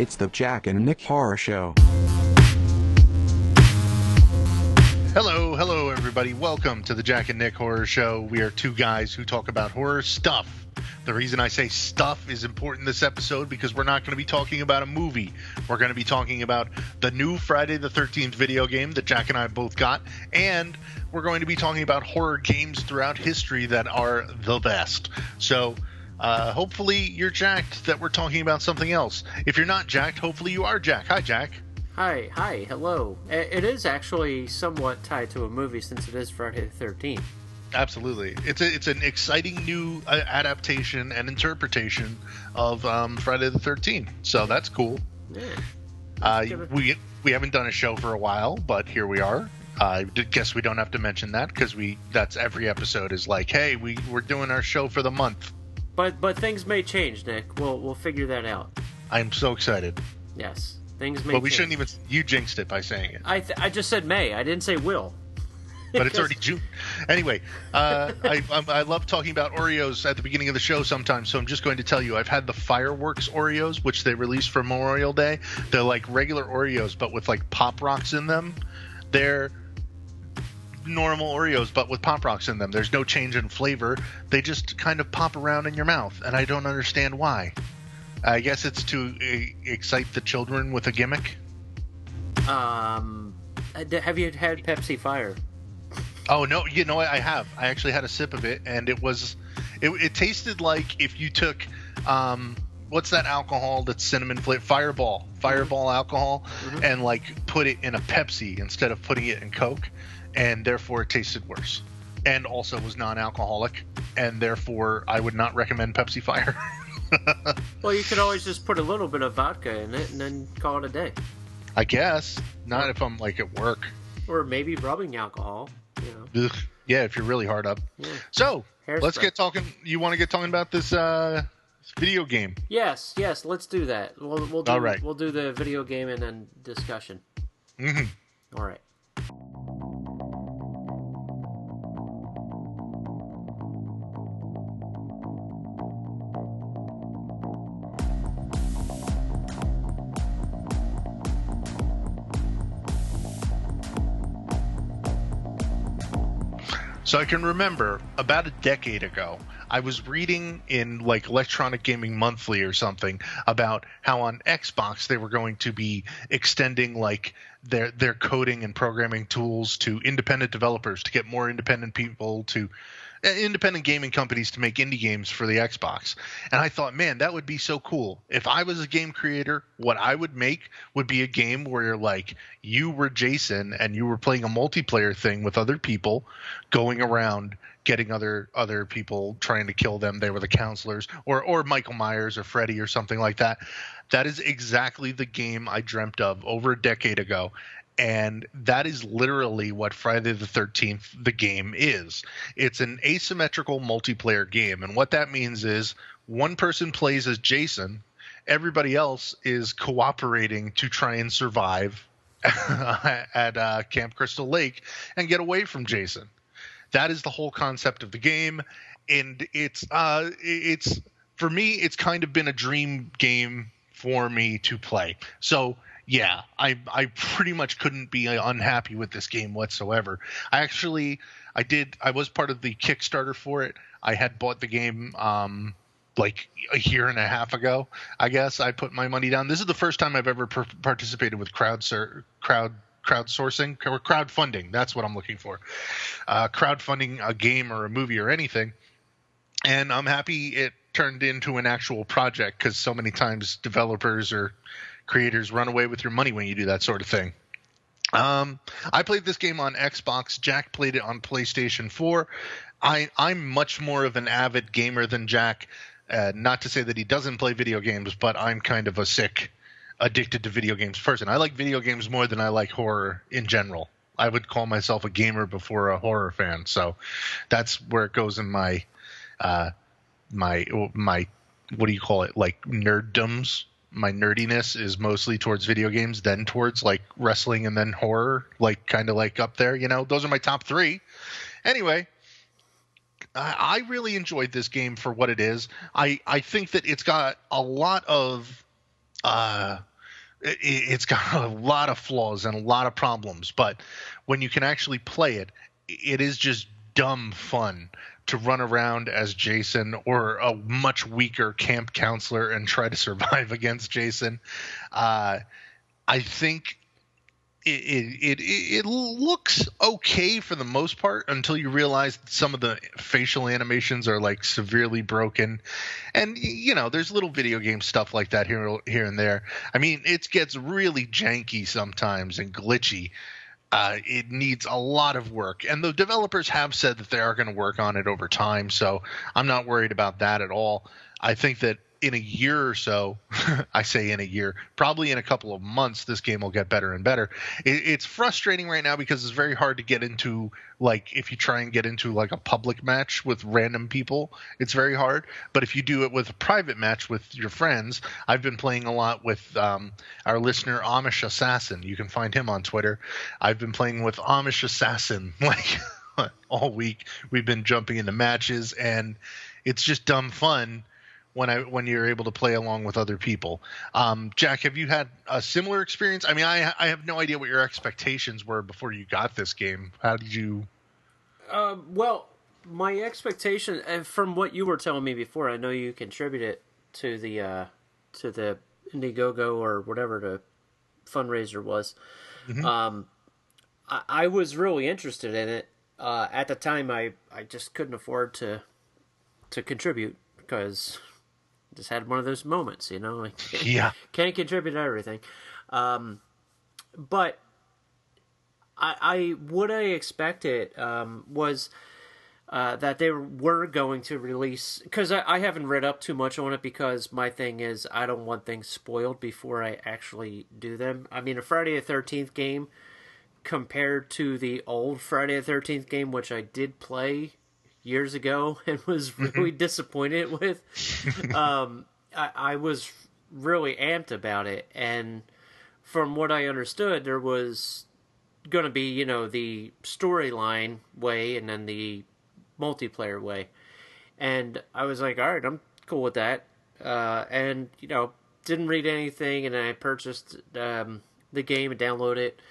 It's the Jack and Nick Horror Show. Hello, everybody. Welcome to the Jack and Nick Horror Show. We are two guys who talk about horror stuff. The reason I say stuff is important this episode because we're not going to be talking about a movie. We're going to be talking about the new Friday the 13th video game that Jack and I both got, and we're going to be talking about horror games throughout history that are the best. So hopefully you're jacked that we're talking about something else. If you're not jacked, hopefully you are Jack. Hi, Jack. Hi, hello. It is actually somewhat tied to a movie since it is Friday the 13th. Absolutely. It's an exciting new adaptation and interpretation of Friday the 13th. So that's cool. Yeah. We haven't done a show for a while, but here we are. I guess we don't have to mention that because that's every episode is like, hey, we're doing our show for the month. But things may change, Nick. We'll figure that out. I'm so excited. Yes, things may. But we change. shouldn't even. You jinxed it by saying it. I just said may. I didn't say will. But it's already June. Anyway, I love talking about Oreos at the beginning of the show sometimes, so I'm just going to tell you I've had the fireworks Oreos, which they released for Memorial Day. They're like regular Oreos, but with like Pop Rocks in them. They're normal Oreos, but with Pop Rocks in them. There's no change in flavor. They just kind of pop around in your mouth, and I don't understand why. I guess it's to excite the children with a gimmick. Have you had Pepsi Fire? Oh, no, you know what? I have. I actually had a sip of it, and it tasted like if you took, what's that alcohol that's cinnamon flavored? Fireball alcohol, and like put it in a Pepsi instead of putting it in Coke, and therefore it tasted worse. And also was non-alcoholic, and therefore I would not recommend Pepsi Fire. Well, you could always just put a little bit of vodka in it and then call it a day. I guess. Not if I'm like at work. Or maybe rubbing alcohol. You know. Ugh. Yeah, if you're really hard up. Yeah. So, Hairspray. let's get talking. You want to get talking about this video game? Yes, let's do that. We'll do, all right. We'll do the video game and then discussion. Mm-hmm. All right. So I can remember about a decade ago, I was reading in like Electronic Gaming Monthly or something about how on Xbox they were going to be extending like their coding and programming tools to independent developers to get more independent people to independent gaming companies to make indie games for the Xbox. And I thought, man, that would be so cool. If I was a game creator, what I would make would be a game where like you were Jason and you were playing a multiplayer thing with other people going around getting other people trying to kill them. They were the counselors or Michael Myers or Freddy or something like that. That is exactly the game I dreamt of over a decade ago. And that is literally what Friday the 13th, the game is. It's an asymmetrical multiplayer game. And what that means is one person plays as Jason. Everybody else is cooperating to try and survive at Camp Crystal Lake and get away from Jason. That is the whole concept of the game. And it's for me, it's kind of been a dream game for me to play. So yeah, I pretty much couldn't be unhappy with this game whatsoever. I was part of the Kickstarter for it. I had bought the game like a year and a half ago. I guess I put my money down. This is the first time I've ever participated with crowdsourcing or crowdfunding. That's what I'm looking for. Crowdfunding a game or a movie or anything. And I'm happy it turned into an actual project because so many times developers or creators run away with your money when you do that sort of thing. I played this game on Xbox. Jack played it on PlayStation 4. I'm much more of an avid gamer than Jack. Not to say that he doesn't play video games, but I'm kind of a sick, addicted to video games person. I like video games more than I like horror in general. I would call myself a gamer before a horror fan. So that's where it goes in my my what do you call it? Like nerddoms. My nerdiness is mostly towards video games, then towards like wrestling, and then horror, like kind of like up there, you know. Those are my top three. Anyway, I really enjoyed this game for what it is. I think that it's got a lot of It's got a lot of flaws and a lot of problems, but when you can actually play it, it is just dumb fun to run around as Jason or a much weaker camp counselor and try to survive against Jason. I think it looks okay for the most part until you realize that some of the facial animations are like severely broken, and there's little video game stuff like that here and there. I mean, it gets really janky sometimes and glitchy. It needs a lot of work, and the developers have said that they are going to work on it over time, so I'm not worried about that at all. I think that in a year or so, I say in a year, probably in a couple of months, this game will get better and better. It's frustrating right now because it's very hard to get into, like, if you try and get into like a public match with random people, it's very hard. But if you do it with a private match with your friends, I've been playing a lot with our listener Amish Assassin. You can find him on Twitter. I've been playing with Amish Assassin like all week. We've been jumping into matches, and it's just dumb fun when you're able to play along with other people. Jack, have you had a similar experience? I mean, I have no idea what your expectations were before you got this game. How did you? Well, my expectation, from what you were telling me before, I know you contributed to the Indiegogo or whatever the fundraiser was. Mm-hmm. I was really interested in it. At the time, I just couldn't afford to contribute because just had one of those moments, like can't contribute to everything. But what I expected was that they were going to release, because I haven't read up too much on it, because my thing is I don't want things spoiled before I actually do them. I mean, a Friday the 13th game compared to the old Friday the 13th game, which I did play years ago and was really disappointed with. I was really amped about it, and from what I understood, there was going to be, the storyline way and then the multiplayer way, and I was like, all right, I'm cool with that, and didn't read anything, and I purchased the game and downloaded it,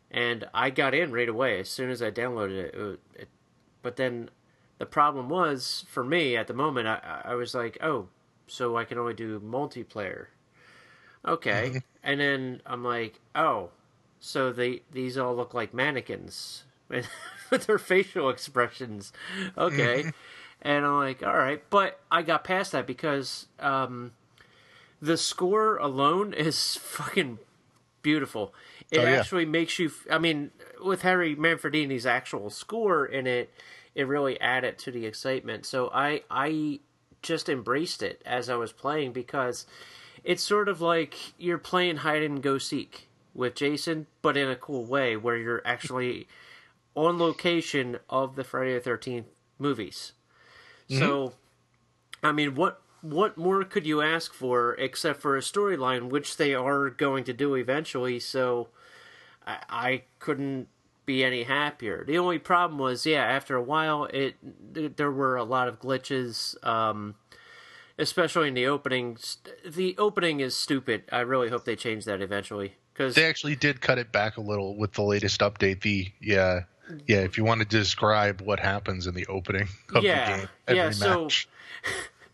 and I got in right away as soon as I downloaded it. But then the problem was, for me, at the moment, I was like, oh, so I can only do multiplayer. Okay. Mm-hmm. And then I'm like, oh, so these all look like mannequins with their facial expressions. Okay. Mm-hmm. And I'm like, all right. But I got past that because the score alone is fucking beautiful. It actually makes you... I mean, with Harry Manfredini's actual score in it, it really added to the excitement. So I just embraced it as I was playing, because it's sort of like you're playing hide and go seek with Jason, but in a cool way, where you're actually on location of the Friday the 13th movies. Mm-hmm. So, I mean, what more could you ask for except for a storyline, which they are going to do eventually, so I couldn't be any happier. The only problem was, after a while, there were a lot of glitches, especially in the opening. The opening is stupid. I really hope they change that eventually, because they actually did cut it back a little with the latest update. If you want to describe what happens in the opening of the game, every match.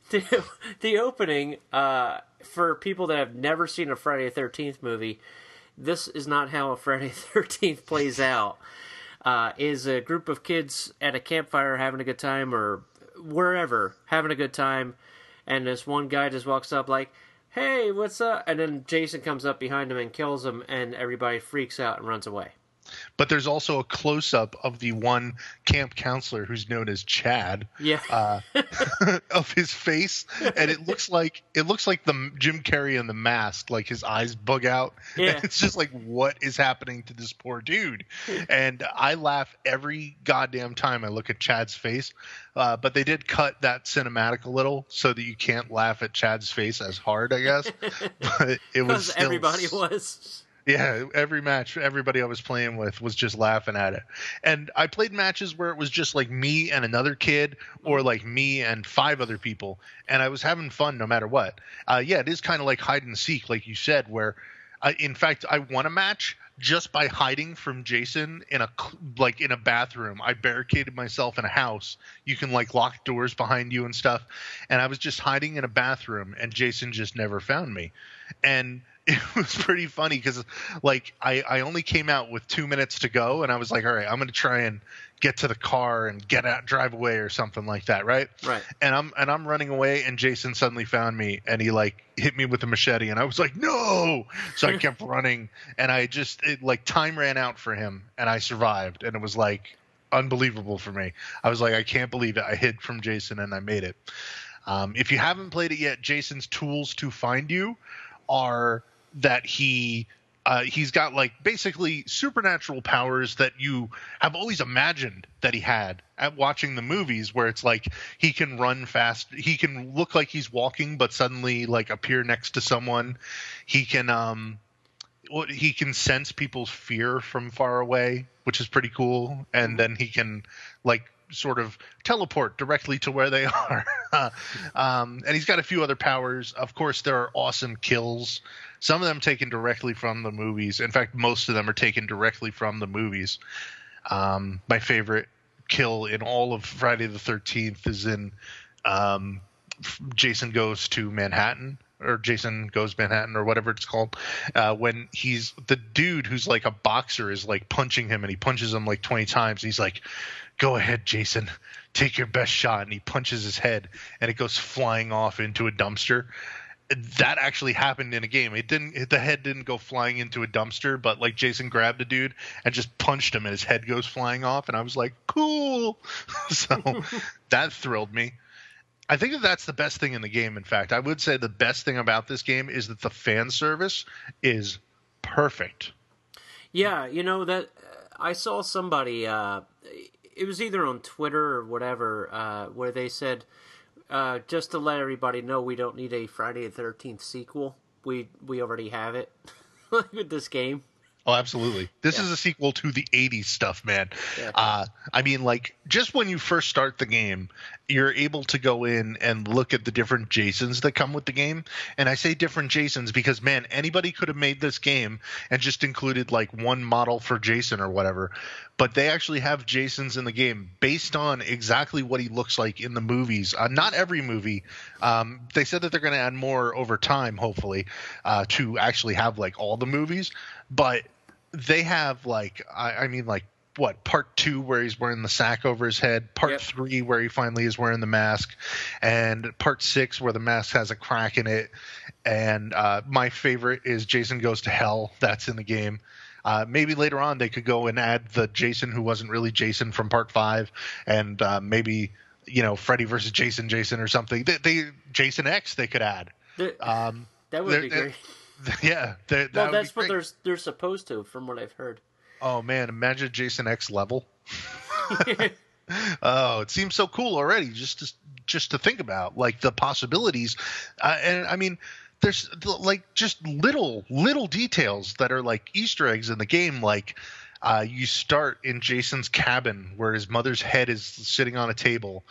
The opening, for people that have never seen a Friday the 13th movie, this is not how a Friday the 13th plays out. Is a group of kids at a campfire having a good time, or wherever, having a good time, and this one guy just walks up like, hey, what's up? And then Jason comes up behind him and kills him, and everybody freaks out and runs away. But there's also a close-up of the one camp counselor who's known as Chad, of his face, and it looks like the Jim Carrey in The Mask, like his eyes bug out. Yeah. And it's just like, what is happening to this poor dude? And I laugh every goddamn time I look at Chad's face. But they did cut that cinematic a little so that you can't laugh at Chad's face as hard, I guess. But it was still... everybody was. Yeah, every match, everybody I was playing with was just laughing at it. And I played matches where it was just like me and another kid, or like me and 5 other people, and I was having fun no matter what. It is kind of like hide and seek, like you said, where In fact, I won a match just by hiding from Jason in a bathroom. I barricaded myself in a house. You can like lock doors behind you and stuff. And I was just hiding in a bathroom, and Jason just never found me. And it was pretty funny because like I only came out with 2 minutes to go, and I was like, all right, I'm going to try and get to the car and get out, drive away or something like that, right? Right. And I'm running away, and Jason suddenly found me, and he like hit me with a machete, and I was like, no! So I kept running, and time ran out for him, and I survived, and it was like unbelievable for me. I was like, I can't believe it. I hid from Jason, and I made it. If you haven't played it yet, Jason's tools to find you are that he's got like basically supernatural powers that you have always imagined that he had at watching the movies, where it's like he can run fast, he can look like he's walking but suddenly like appear next to someone. He can sense people's fear from far away, which is pretty cool, and then he can like sort of teleport directly to where they are. And he's got a few other powers. Of course, there are awesome kills. Some of them taken directly from the movies. In fact, most of them are taken directly from the movies. My favorite kill in all of Friday the 13th is in Jason Goes to Manhattan, or Jason Goes Manhattan, or whatever it's called, when he's the dude who's like a boxer is like punching him, and he punches him like 20 times. And he's like, go ahead, Jason, take your best shot. And he punches his head, and it goes flying off into a dumpster. That actually happened in a game. The head didn't go flying into a dumpster, but like Jason grabbed a dude and just punched him, and his head goes flying off. And I was like, cool. So that thrilled me. I think that's the best thing in the game. In fact, I would say the best thing about this game is that the fan service is perfect. Yeah, that I saw somebody. It was either on Twitter or whatever, where they said, just to let everybody know, we don't need a Friday the 13th sequel. We already have it with this game. Oh, absolutely. This is a sequel to the 80s stuff, man. Yeah. I mean, like, just when you first start the game, you're able to go in and look at the different Jasons that come with the game. And I say different Jasons because, man, anybody could have made this game and just included, like, one model for Jason or whatever. But they actually have Jasons in the game based on exactly what he looks like in the movies. Not every movie. They said that they're going to add more over time, hopefully, to actually have, like, all the movies. But they have like, I mean, like what, part 2 where he's wearing the sack over his head, part 3 where he finally is wearing the mask, and part 6 where the mask has a crack in it. And my favorite is Jason Goes to Hell. That's in the game. Maybe later on they could go and add the Jason who wasn't really Jason from part 5, and maybe, Freddy versus Jason or something. They Jason X they could add. That would be great. Yeah, that's what they're supposed to, from what I've heard. Oh man, imagine Jason X level. Oh, it seems so cool already, just to think about, like the possibilities. And I mean, there's like just little details that are like Easter eggs in the game. Like you start in Jason's cabin where his mother's head is sitting on a table.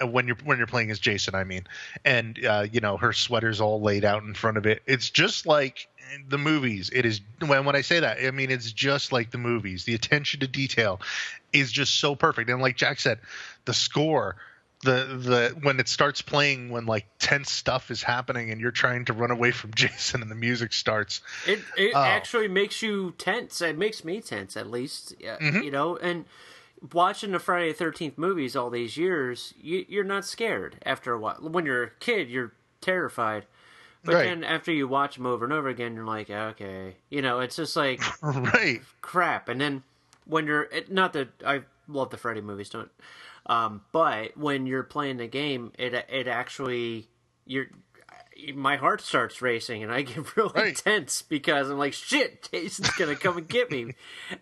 When you're playing as Jason, I mean, and her sweater's all laid out in front of it. It's just like the movies. It is when I say that, I mean it's just like the movies. The attention to detail is just so perfect. And like Jack said, the score, the when it starts playing, when like tense stuff is happening and you're trying to run away from Jason and the music starts, it actually makes you tense. It makes me tense, at least. And watching the Friday the 13th movies all these years, you're not scared after a while. When you're a kid, you're terrified. But then after you watch them over and over again, you're like, okay. It's just like crap. And then when you're... Not that I love the Freddy movies, don't... but when you're playing the game, it actually... my heart starts racing and I get really tense because I'm like, shit, Jason's gonna come and get me.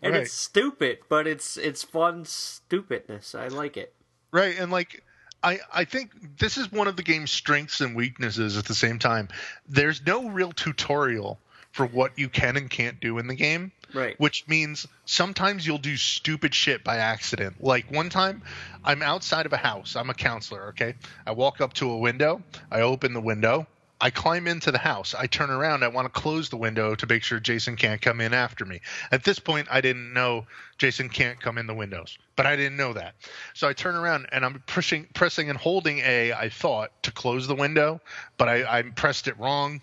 And it's stupid, but it's fun stupidness. I like it. Right, and like I think this is one of the game's strengths and weaknesses at the same time. There's no real tutorial for what you can and can't do in the game. Right. Which means sometimes you'll do stupid shit by accident. Like one time, I'm outside of a house. I'm a counselor, okay? I walk up to a window. I open the window. I climb into the house. I turn around. I want to close the window to make sure Jason can't come in after me. At this point, I didn't know Jason can't come in the windows, but I didn't know that. So I turn around and I'm pressing and holding A, I thought, to close the window, but I pressed it wrong.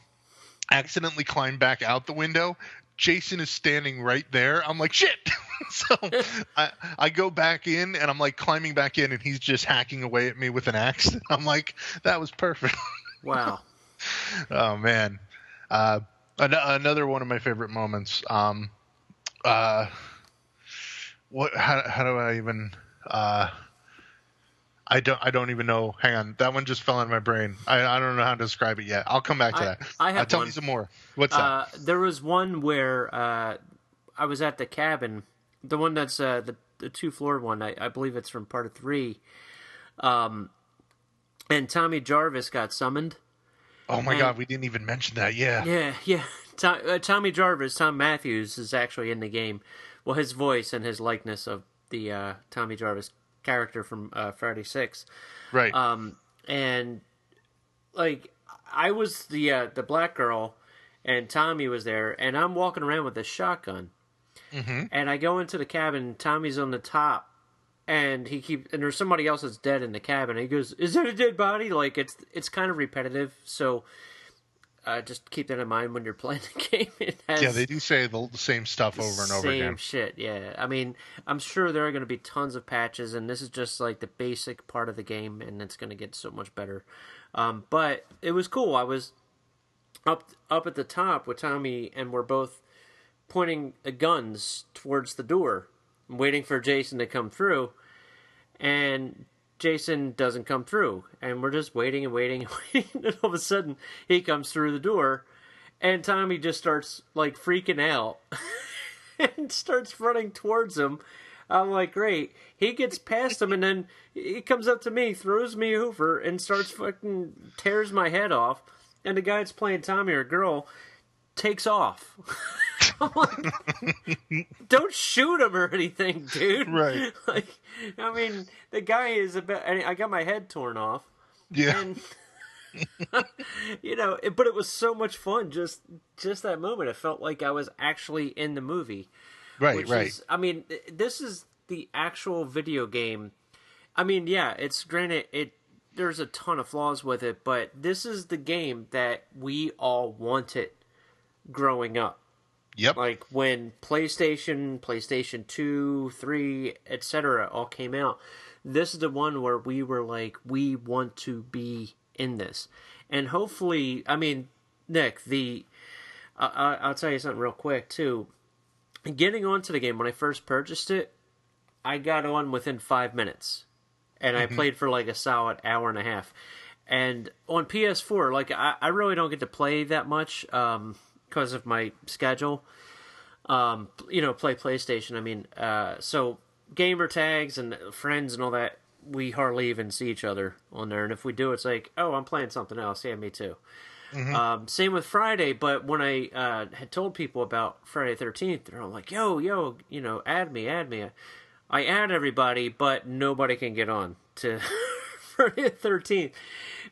Accidentally climbed back out the window. Jason is standing right there. I'm like, shit. So I go back in and I'm like climbing back in and he's just hacking away at me with an axe. I'm like, that was perfect. Wow. Oh man. Another one of my favorite moments. How do I even I don't even know. Hang on. That one just fell in my brain. I don't know how to describe it yet. I'll come back to that. I have tell one. me some more. What's that? There was one where I was at the cabin, the one that's the 2-floor one. I believe it's from part of 3. And Tommy Jarvis got summoned. Oh my God, we didn't even mention that. Yeah. Yeah. Tommy Jarvis, Tom Matthews, is actually in the game. Well, his voice and his likeness of the Tommy Jarvis character from Friday 6. Right. And like I was the black girl, and Tommy was there, and I'm walking around with a shotgun. Mm-hmm. And I go into the cabin. Tommy's on the top, and and there's somebody else that's dead in the cabin. And he goes, "Is that a dead body?" Like it's kind of repetitive, so just keep that in mind when you're playing the game. Yeah, they do say the same stuff over and over again. Same shit. Yeah, I mean, I'm sure there are going to be tons of patches, and this is just like the basic part of the game, and it's going to get so much better. But it was cool. I was up at the top with Tommy, and we're both pointing the guns towards the door, waiting for Jason to come through, and Jason doesn't come through, and we're just waiting and waiting and waiting, and all of a sudden he comes through the door, and Tommy just starts like freaking out and starts running towards him. I'm like, great. He gets past him, and then he comes up to me, throws me over, and starts fucking tears my head off, and the guy that's playing Tommy, or girl, takes off. I'm like, don't shoot him or anything, dude. Right. Like, I mean, the guy is I got my head torn off. Yeah. And, but it was so much fun. Just that moment. It felt like I was actually in the movie. Right, right. I mean, this is the actual video game. I mean, yeah, it's granted, there's a ton of flaws with it, but this is the game that we all wanted growing up. Yep. Like when PlayStation 2, 3, etc. all came out, this is the one where we were like, we want to be in this. And hopefully, I mean, Nick, I'll tell you something real quick too. Getting onto the game, when I first purchased it, I got on within 5 minutes. And I played for like a solid hour and a half. And on PS4, like I really don't get to play that much, because of my schedule, play PlayStation. I mean, so gamer tags and friends and all that, we hardly even see each other on there. And if we do, it's like, oh, I'm playing something else. Yeah, me too. Mm-hmm. Same with Friday, but when I had told people about Friday the 13th, they're all like, yo, add me. I add everybody, but nobody can get on to Friday the 13th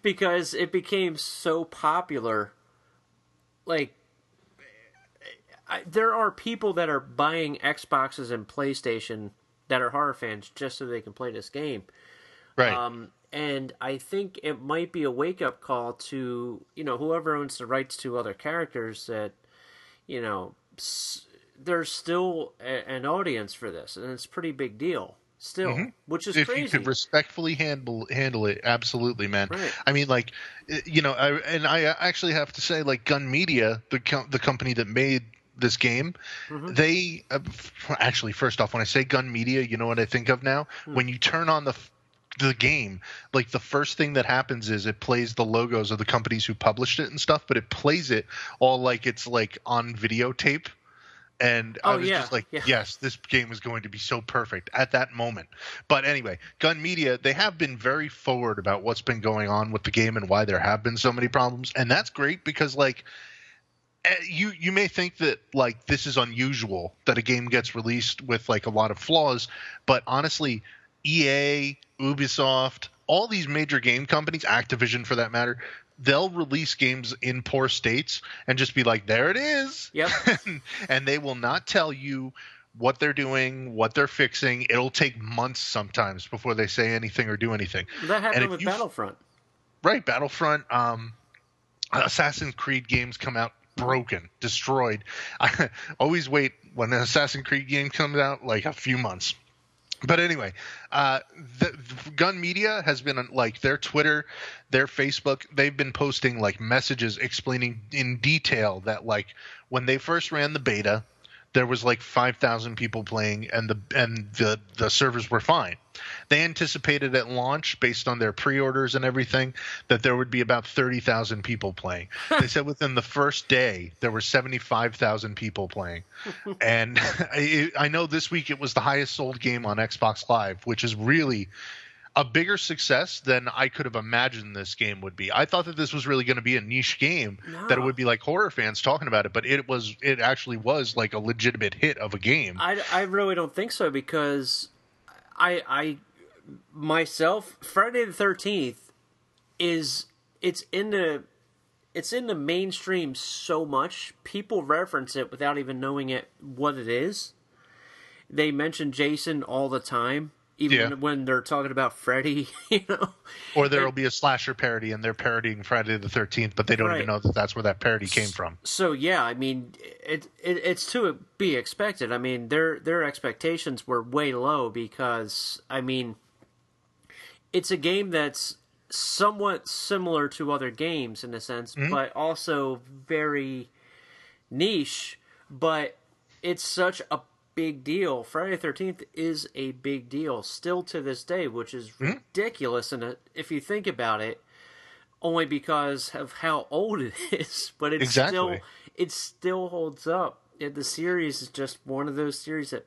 because it became so popular. Like, there are people that are buying Xboxes and PlayStation that are horror fans just so they can play this game. Right. And I think it might be a wake-up call to, whoever owns the rights to other characters that, there's still an audience for this, and it's a pretty big deal still, which is crazy. If you could respectfully handle it, absolutely, man. Right. I mean, like, I actually have to say, like, Gun Media, the company that made this game, they actually, first off, when I say Gun Media, you know what I think of now? When you turn on the game, like, the first thing that happens is it plays the logos of the companies who published it and stuff, but it plays it all like it's like on videotape. And I was just like, yes, this game is going to be so perfect at that moment. But anyway, Gun Media, they have been very forward about what's been going on with the game and why there have been so many problems. And that's great because, like, you may think that, like, this is unusual that a game gets released with, like, a lot of flaws. But honestly, EA, Ubisoft, all these major game companies, Activision for that matter, they'll release games in poor states and just be like, there it is. Yep. And they will not tell you what they're doing, what they're fixing. It'll take months sometimes before they say anything or do anything. That happened with Battlefront. Right, Battlefront. Assassin's Creed games come out broken, destroyed. I always wait when an Assassin's Creed game comes out, like a few months. But anyway, the Gun Media has been like their Twitter, their Facebook. They've been posting like messages explaining in detail that like when they first ran the beta, there was like 5,000 people playing, and the servers were fine. They anticipated at launch, based on their pre-orders and everything, that there would be about 30,000 people playing. They said within the first day there were 75,000 people playing, and I know this week it was the highest sold game on Xbox Live, which is really a bigger success than I could have imagined this game would be. I thought that this was really going to be a niche game, that it would be like horror fans talking about it, but it actually was like a legitimate hit of a game. I really don't think so, because I myself, Friday the 13th it's in the mainstream so much, people reference it without even knowing what it is. They mention Jason all the time. Even when they're talking about Freddy, Or there will be a slasher parody, and they're parodying Friday the 13th, but they don't even know that that's where that parody came from. So yeah, I mean, it's to be expected. I mean, their expectations were way low, because I mean, it's a game that's somewhat similar to other games in a sense, but also very niche. But it's such a big deal. Friday the 13th is a big deal still to this day, which is ridiculous if you think about it, only because of how old it is. But it still holds up. The series is just one of those series that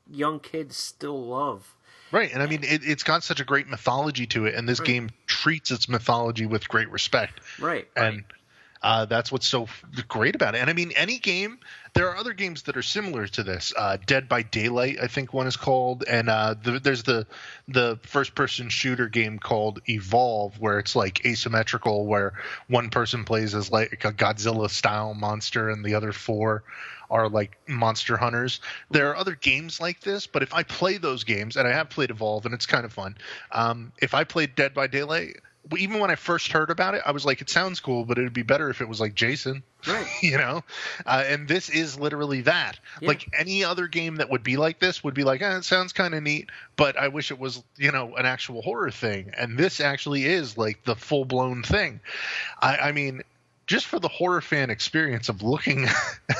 young kids still love. Right, and I mean, it's got such a great mythology to it, and this game treats its mythology with great respect. Right. And that's what's so great about it. And I mean, any game, there are other games that are similar to this. Dead by Daylight, I think one is called. And there's the first-person shooter game called Evolve, where it's like asymmetrical, where one person plays as like a Godzilla-style monster and the other four are like monster hunters. There are other games like this, but if I play those games, and I have played Evolve, and it's kind of fun, if I played Dead by Daylight, even when I first heard about it, I was like, it sounds cool, but it would be better if it was like Jason, right? And this is literally that. Yeah. Like any other game that would be like this would be like, it sounds kind of neat, but I wish it was, an actual horror thing. And this actually is like the full blown thing. I mean, just for the horror fan experience of looking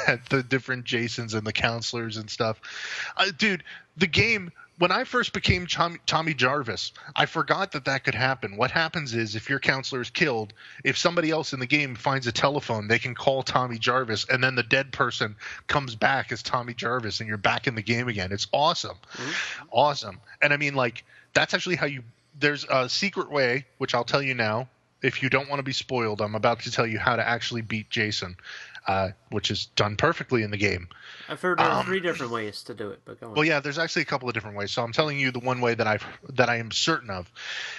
at the different Jasons and the counselors and stuff, dude, the game. When I first became Tommy Jarvis, I forgot that could happen. What happens is, if your counselor is killed, if somebody else in the game finds a telephone, they can call Tommy Jarvis, and then the dead person comes back as Tommy Jarvis, and you're back in the game again. It's awesome. Awesome. And I mean, like, that's actually how there's a secret way, which I'll tell you now. If you don't want to be spoiled, I'm about to tell you how to actually beat Jason, which is done perfectly in the game. I've heard of 3 different ways to do it, but go on. Well, yeah, there's actually a couple of different ways. So I'm telling you the one way that I am certain of.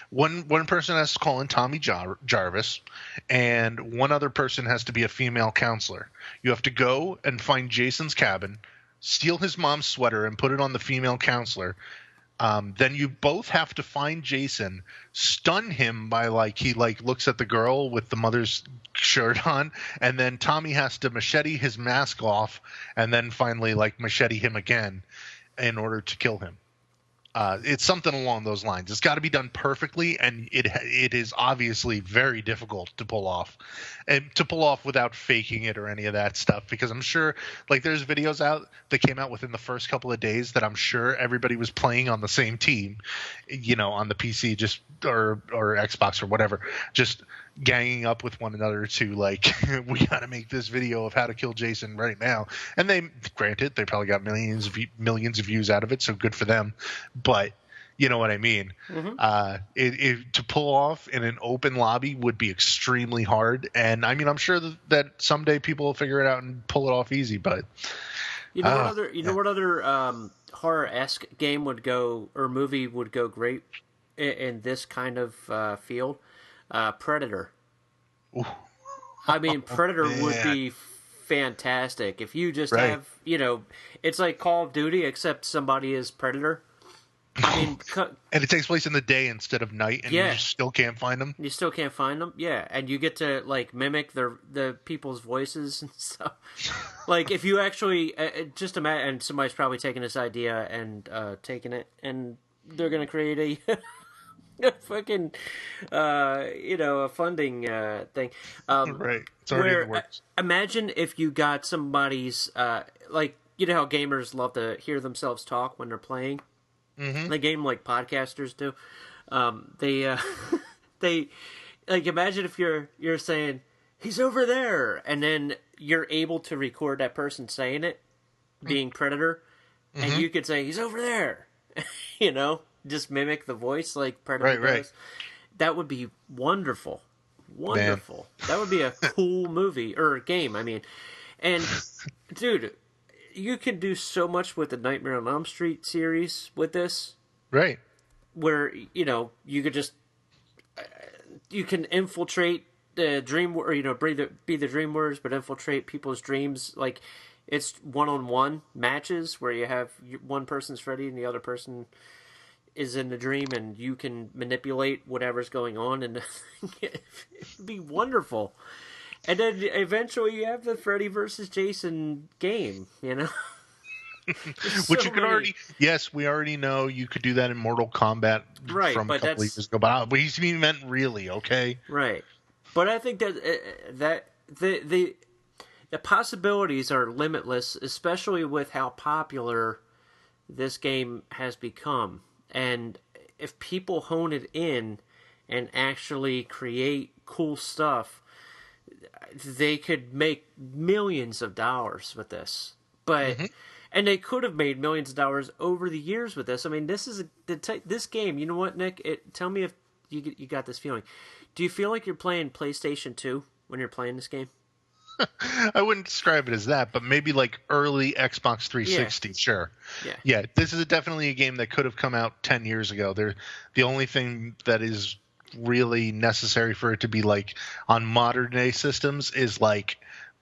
One person has to call in Tommy Jarvis, and one other person has to be a female counselor. You have to go and find Jason's cabin, steal his mom's sweater, and put it on the female counselor. Then you both have to find Jason, stun him by he looks at the girl with the mother's shirt on, and then Tommy has to machete his mask off, and then finally machete him again in order to kill him. It's something along those lines. It's got to be done perfectly, and it is obviously very difficult to pull off, and to pull off without faking it or any of that stuff. Because I'm sure, there's videos out that came out within the first couple of days that I'm sure everybody was playing on the same team, on the PC, just or Xbox or whatever, just ganging up with one another to we got to make this video of how to kill Jason right now. And they probably got millions of views out of it, so good for them. But you know what I mean. To pull off in an open lobby would be extremely hard, and I mean, I'm sure that someday people will figure it out and pull it off easy. But what other horror-esque game would go, or movie would go great in this kind of field? Predator. Ooh, I mean, Predator would man. be fantastic if you just Right. have, it's like Call of Duty, except somebody is Predator. I mean, And it takes place in the day instead of night, and you yeah, just still can't find them. you still can't find them. Yeah, and you get to like mimic the people's voices and stuff. Like if you actually just imagine, and somebody's probably taking this idea and taking it, and they're gonna create a. A fucking, a funding thing. Right. It's already in the Where works. imagine if you got somebody's like how gamers love to hear themselves talk when they're playing the game, like podcasters do. They they like imagine if you're saying he's over there, and then you're able to record that person saying it, being Predator, and you could say he's over there, just mimic the voice like Predator does. Right. That would be wonderful. Wonderful. Man. That would be a cool movie or game, I mean. And dude, you can do so much with the Nightmare on Elm Street series with this. Right. Where, you could just you can infiltrate the dream, or be the dream warriors, but infiltrate people's dreams. Like it's one-on-one matches where you have one person's Freddy and the other person is in the dream, and you can manipulate whatever's going on, and it'd be wonderful. And then eventually you have the Freddy versus Jason game, Which you could already, yes, we already know you could do that in Mortal Kombat from a couple of years ago, but he's meant really, okay? Right. But I think that the possibilities are limitless, especially with how popular this game has become. And if people hone it in and actually create cool stuff, they could make millions of dollars with this. But and they could have made millions of dollars over the years with this. I mean, this is this game. You know what, Nick? Tell me if you got this feeling. Do you feel like you're playing PlayStation 2 when you're playing this game? I wouldn't describe it as that, but maybe like early Xbox 360, yeah. Sure. Yeah, this is definitely a game that could have come out 10 years ago. The only thing that is really necessary for it to be like on modern day systems is like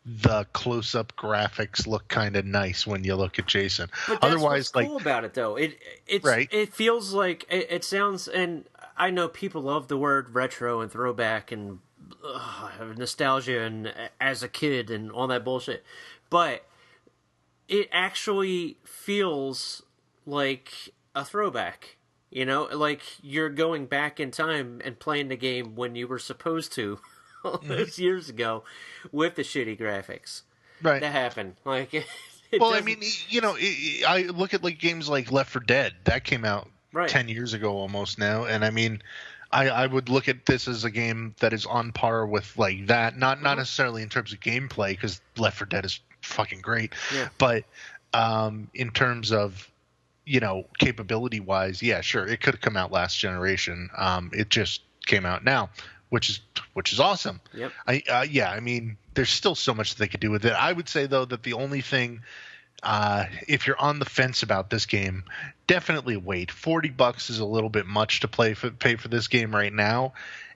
the close-up graphics look kind of nice when you look at Jason. But that's otherwise, what's cool about it, though. It feels like it sounds, and I know people love the word retro and throwback and nostalgia and as a kid and all that bullshit, but it actually feels like a throwback, like you're going back in time and playing the game when you were supposed to all those years ago with the shitty graphics. Right. That happened. Like, I mean, I look at like games like Left 4 Dead that came out 10 years ago almost now, and I mean, I would look at this as a game that is on par with like that, not necessarily in terms of gameplay, because Left 4 Dead is fucking great, but in terms of capability wise, yeah, sure, it could have come out last generation. It just came out now, which is awesome. Yep. I mean, there's still so much that they could do with it. I would say though that the only thing, if you're on the fence about this game, definitely wait. $40 is a little bit much to pay for this game right now,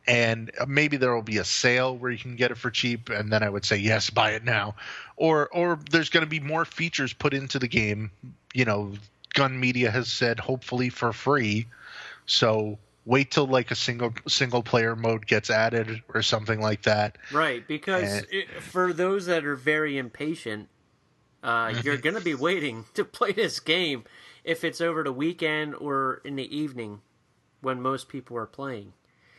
and maybe there will be a sale where you can get it for cheap, and then I would say yes, buy it now. Or there's going to be more features put into the game. Gun Media has said hopefully for free, so wait till like a single player mode gets added or something like that. Right, because for those that are very impatient, you're going to be waiting to play this game if it's over the weekend or in the evening when most people are playing.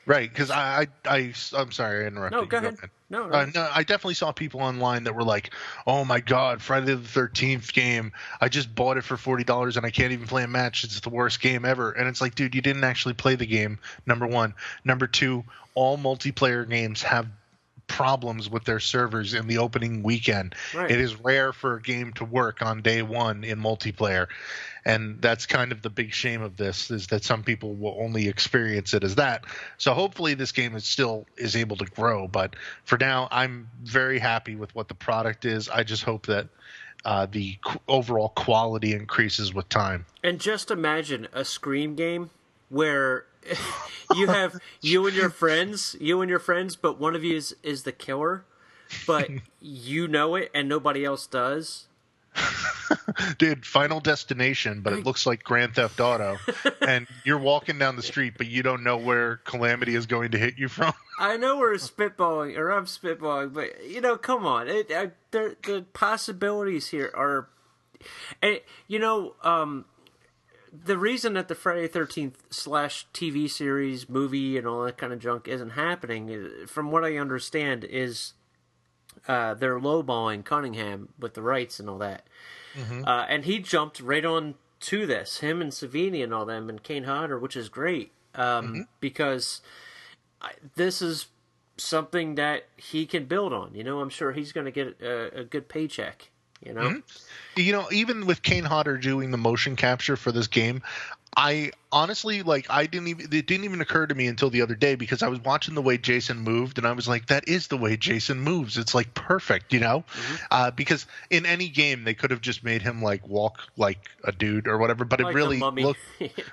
Right, because I'm sorry I interrupted. No, go ahead. No, I definitely saw people online that were like, "Oh my God, Friday the 13th game! I just bought it for $40 and I can't even play a match. It's the worst game ever." And it's like, dude, you didn't actually play the game. Number one, number two, all multiplayer games have problems with their servers in the opening weekend. Right. It is rare for a game to work on day one in multiplayer. And that's kind of the big shame of this, is that some people will only experience it as that. So hopefully this game is able to grow. But for now, I'm very happy with what the product is. I just hope that the overall quality increases with time. And just imagine a Scream game where you have you and your friends, but one of you is the killer, but you know it and nobody else does. Dude, Final Destination, but it looks like Grand Theft Auto, and you're walking down the street, but you don't know where Calamity is going to hit you from. I know I'm spitballing, but come on, the possibilities here are, and the reason that the Friday 13th / TV series, movie, and all that kind of junk isn't happening, from what I understand, is they're lowballing Cunningham with the rights and all that. Mm-hmm. And he jumped right on to this, him and Savini and all them, and Kane Hodder, which is great, because this is something that he can build on. I'm sure he's going to get a good paycheck. Mm-hmm. Even with Kane Hodder doing the motion capture for this game, I honestly, it didn't even occur to me until the other day, because I was watching the way Jason moved, and I was like, that is the way Jason moves. It's perfect, Mm-hmm. Because in any game they could have just made him walk like a dude or whatever, but it really looked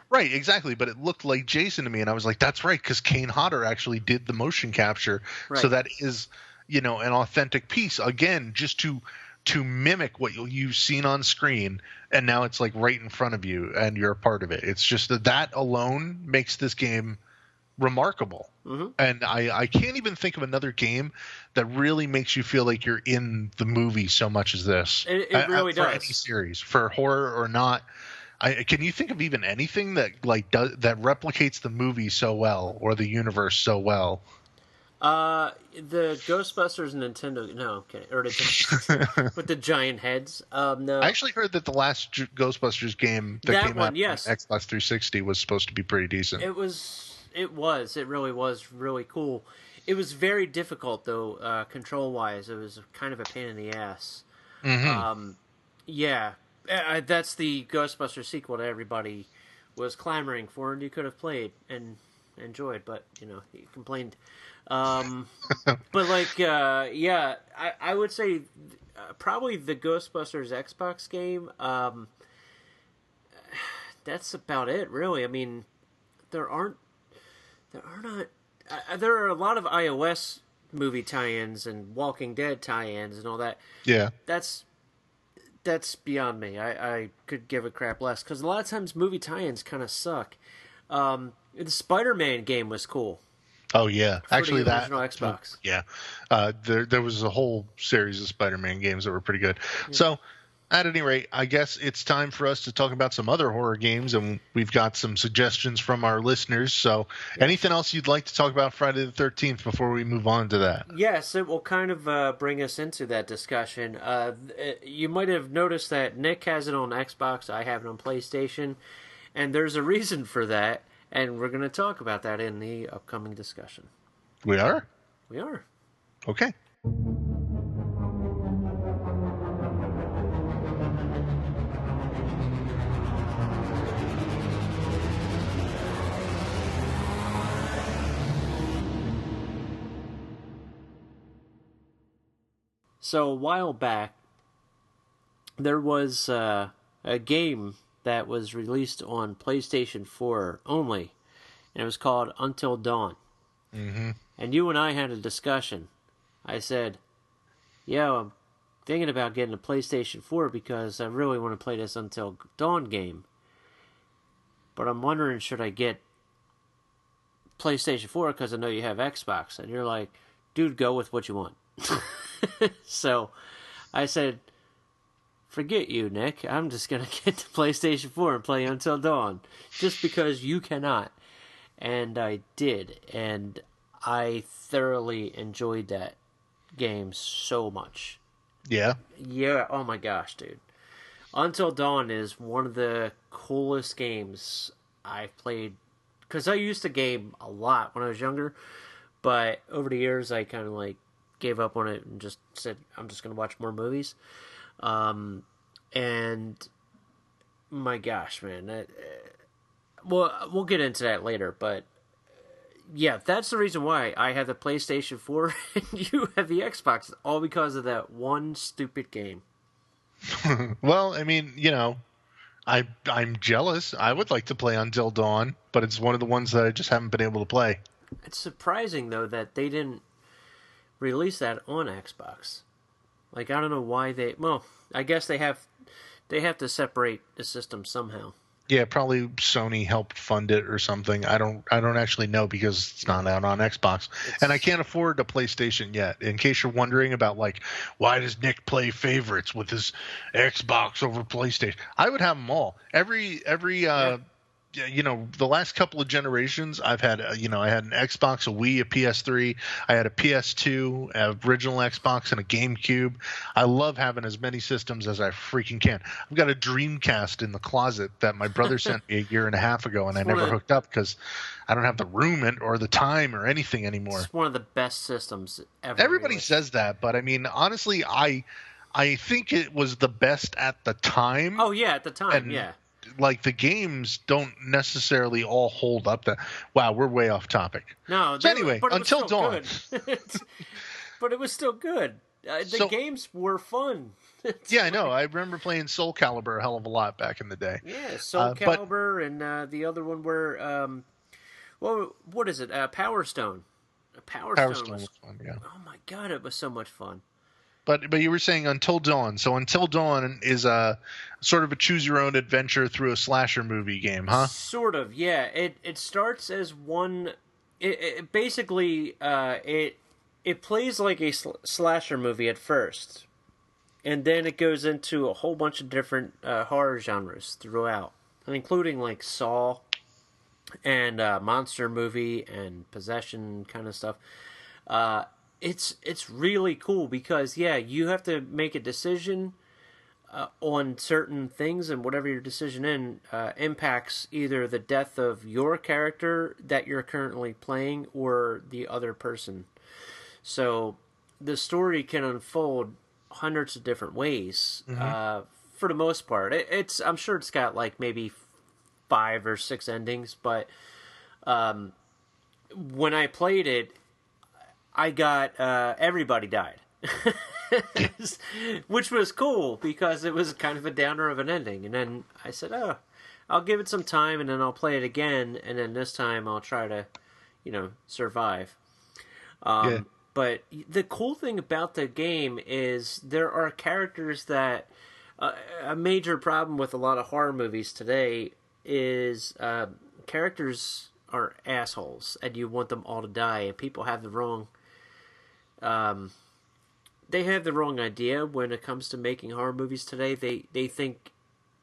right, exactly. But it looked like Jason to me, and I was like, that's right, because Kane Hodder actually did the motion capture, right. So that is, an authentic piece again, just to mimic what you've seen on screen, and now it's right in front of you and you're a part of it. It's just that alone makes this game remarkable. Mm-hmm. And I can't even think of another game that really makes you feel like you're in the movie so much as this. It really does. For any series, for horror or not. Can you think of even anything that that replicates the movie so well, or the universe so well? The Ghostbusters Nintendo, no, okay, or with the giant heads. No, I actually heard that the last Ghostbusters game that came out on Xbox 360 was supposed to be pretty decent. It really was really cool. It was very difficult though, control wise. It was kind of a pain in the ass. Mm-hmm. That's the Ghostbusters sequel that everybody was clamoring for, and you could have played and enjoyed, but he complained. But I would say probably the Ghostbusters Xbox game. That's about it, really. I mean, there are a lot of iOS movie tie-ins and Walking Dead tie-ins and all that. Yeah, that's beyond me. I could give a crap less, because a lot of times movie tie-ins kind of suck. The Spider-Man game was cool. Oh yeah, actually the original Xbox. Yeah, there was a whole series of Spider-Man games that were pretty good. Yeah. So, at any rate, I guess it's time for us to talk about some other horror games, and we've got some suggestions from our listeners. So, anything else you'd like to talk about Friday the 13th before we move on to that? Yes, it will kind of bring us into that discussion. You might have noticed that Nick has it on Xbox, I have it on PlayStation, and there's a reason for that. And we're going to talk about that in the upcoming discussion. We are? We are. Okay. So a while back, there was a game that was released on PlayStation 4 only, and it was called Until Dawn. Mm-hmm. And you and I had a discussion. I said, I'm thinking about getting a PlayStation 4 because I really want to play this Until Dawn game. But I'm wondering, should I get PlayStation 4 because I know you have Xbox? And you're like, dude, go with what you want. So I said, forget you, Nick. I'm just going to get the PlayStation 4 and play Until Dawn. Just because you cannot. And I did. And I thoroughly enjoyed that game so much. Yeah? Yeah. Oh my gosh, dude. Until Dawn is one of the coolest games I've played. Because I used to game a lot when I was younger. But over the years, I kind of gave up on it and just said, I'm just going to watch more movies. And my gosh, man, we'll get into that later, but yeah, that's the reason why I have the PlayStation 4 and you have the Xbox, all because of that one stupid game. Well, I mean, I'm jealous. I would like to play Until Dawn, but it's one of the ones that I just haven't been able to play. It's surprising though that they didn't release that on Xbox. Like I don't know why they. Well, I guess they have to separate the system somehow. Yeah, probably Sony helped fund it or something. I don't actually know because it's not out on Xbox. And I can't afford a PlayStation yet. In case you're wondering about like why does Nick play favorites with his Xbox over PlayStation? I would have them all. The last couple of generations, I've had, I had an Xbox, a Wii, a PS3, I had a PS2, a original Xbox, and a GameCube. I love having as many systems as I freaking can. I've got a Dreamcast in the closet that my brother sent me a year and a half ago, and I never hooked up because I don't have the room or the time or anything anymore. It's one of the best systems ever. Everybody says that, but I mean, honestly, I think it was the best at the time. Oh yeah, at the time, yeah. Like the games don't necessarily all hold up. Wow, we're way off topic. No, so anyway, Until Dawn. But it was still good. The games were fun. Yeah, I know. I remember playing Soul Calibur a hell of a lot back in the day. Yeah, Soul Calibur, and the other one were, what is it? Power Stone. Power Stone was fun. Yeah. Oh my god, it was so much fun. But you were saying Until Dawn. So Until Dawn is a sort of a choose your own adventure through a slasher movie game, huh? Sort of, yeah. It starts as one. It basically it plays like a slasher movie at first, and then it goes into a whole bunch of different horror genres throughout, including like Saw and monster movie and possession kind of stuff. It's really cool because you have to make a decision on certain things, and whatever your decision impacts either the death of your character that you're currently playing or the other person. So the story can unfold hundreds of different ways. For the most part, I'm sure it's got like maybe 5 or 6 endings, but when I played it, I got everybody died, which was cool because it was kind of a downer of an ending. And then I said, "Oh, I'll give it some time, and then I'll play it again, and then this time I'll try to, survive." But the cool thing about the game is there are characters that a major problem with a lot of horror movies today is characters are assholes, and you want them all to die, and people have the wrong. They have the wrong idea when it comes to making horror movies today. They think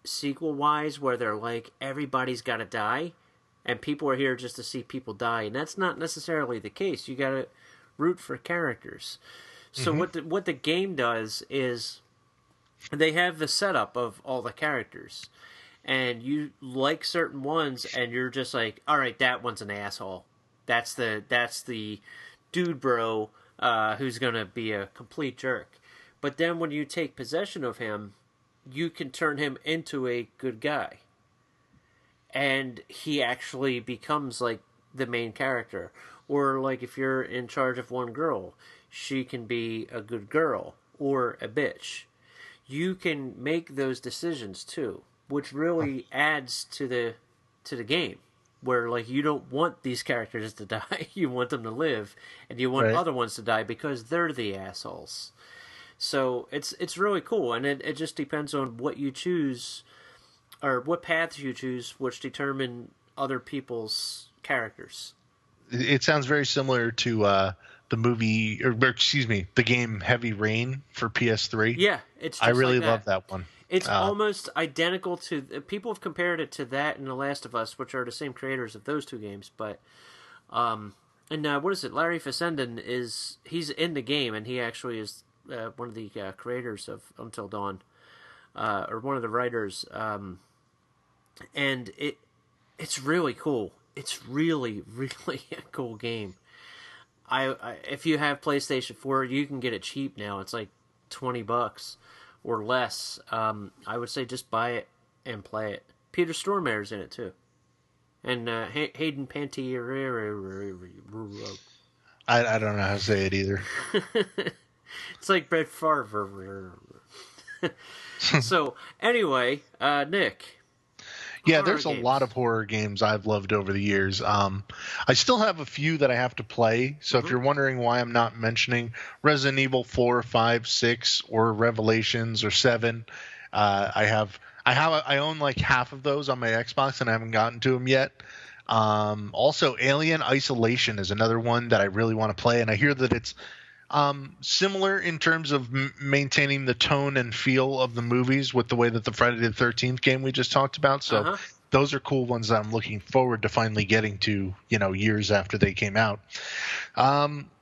sequel-wise where they're like, everybody's got to die, and people are here just to see people die, and that's not necessarily the case. You got to root for characters. So what the game does is they have the setup of all the characters, and you like certain ones, and you're just like, all right, that one's an asshole. That's the dude bro who's going to be a complete jerk. But then when you take possession of him, you can turn him into a good guy. And he actually becomes like the main character. Or like if you're in charge of one girl, she can be a good girl or a bitch. You can make those decisions too, which really adds to the game. Where like you don't want these characters to die, you want them to live, and you want other ones to die because they're the assholes. So it's really cool, and it just depends on what you choose, or what paths you choose, which determine other people's characters. It sounds very similar to the movie, or excuse me, the game Heavy Rain for PS3. Yeah, it's. Just I really like love that one. It's almost identical to... People have compared it to that and The Last of Us, which are the same creators of those two games. But, what is it? Larry Fessenden he's in the game, and he actually is one of the creators of Until Dawn, or one of the writers. And it's really cool. It's really, really a cool game. If you have PlayStation 4, you can get it cheap now. It's like $20 or less. I would say just buy it and play it. Peter Stormare's in it too, and Hayden Panettiere. I don't know how to say it either. It's like Brett Favre. So anyway, Nick, Yeah, Horror there's a lot games. of horror games I've loved over the years. I still have a few that I have to play. So if Hmm. you're wondering why I'm not mentioning Resident Evil 4, 5, 6, or Revelations or 7, I own like half of those on my Xbox and I haven't gotten to them yet. Also, Alien Isolation is another one that I really want to play, and I hear that it's similar in terms of maintaining the tone and feel of the movies with the way that the Friday the 13th game we just talked about. Uh So huh. those are cool ones that I'm looking forward to finally getting to, years after they came out.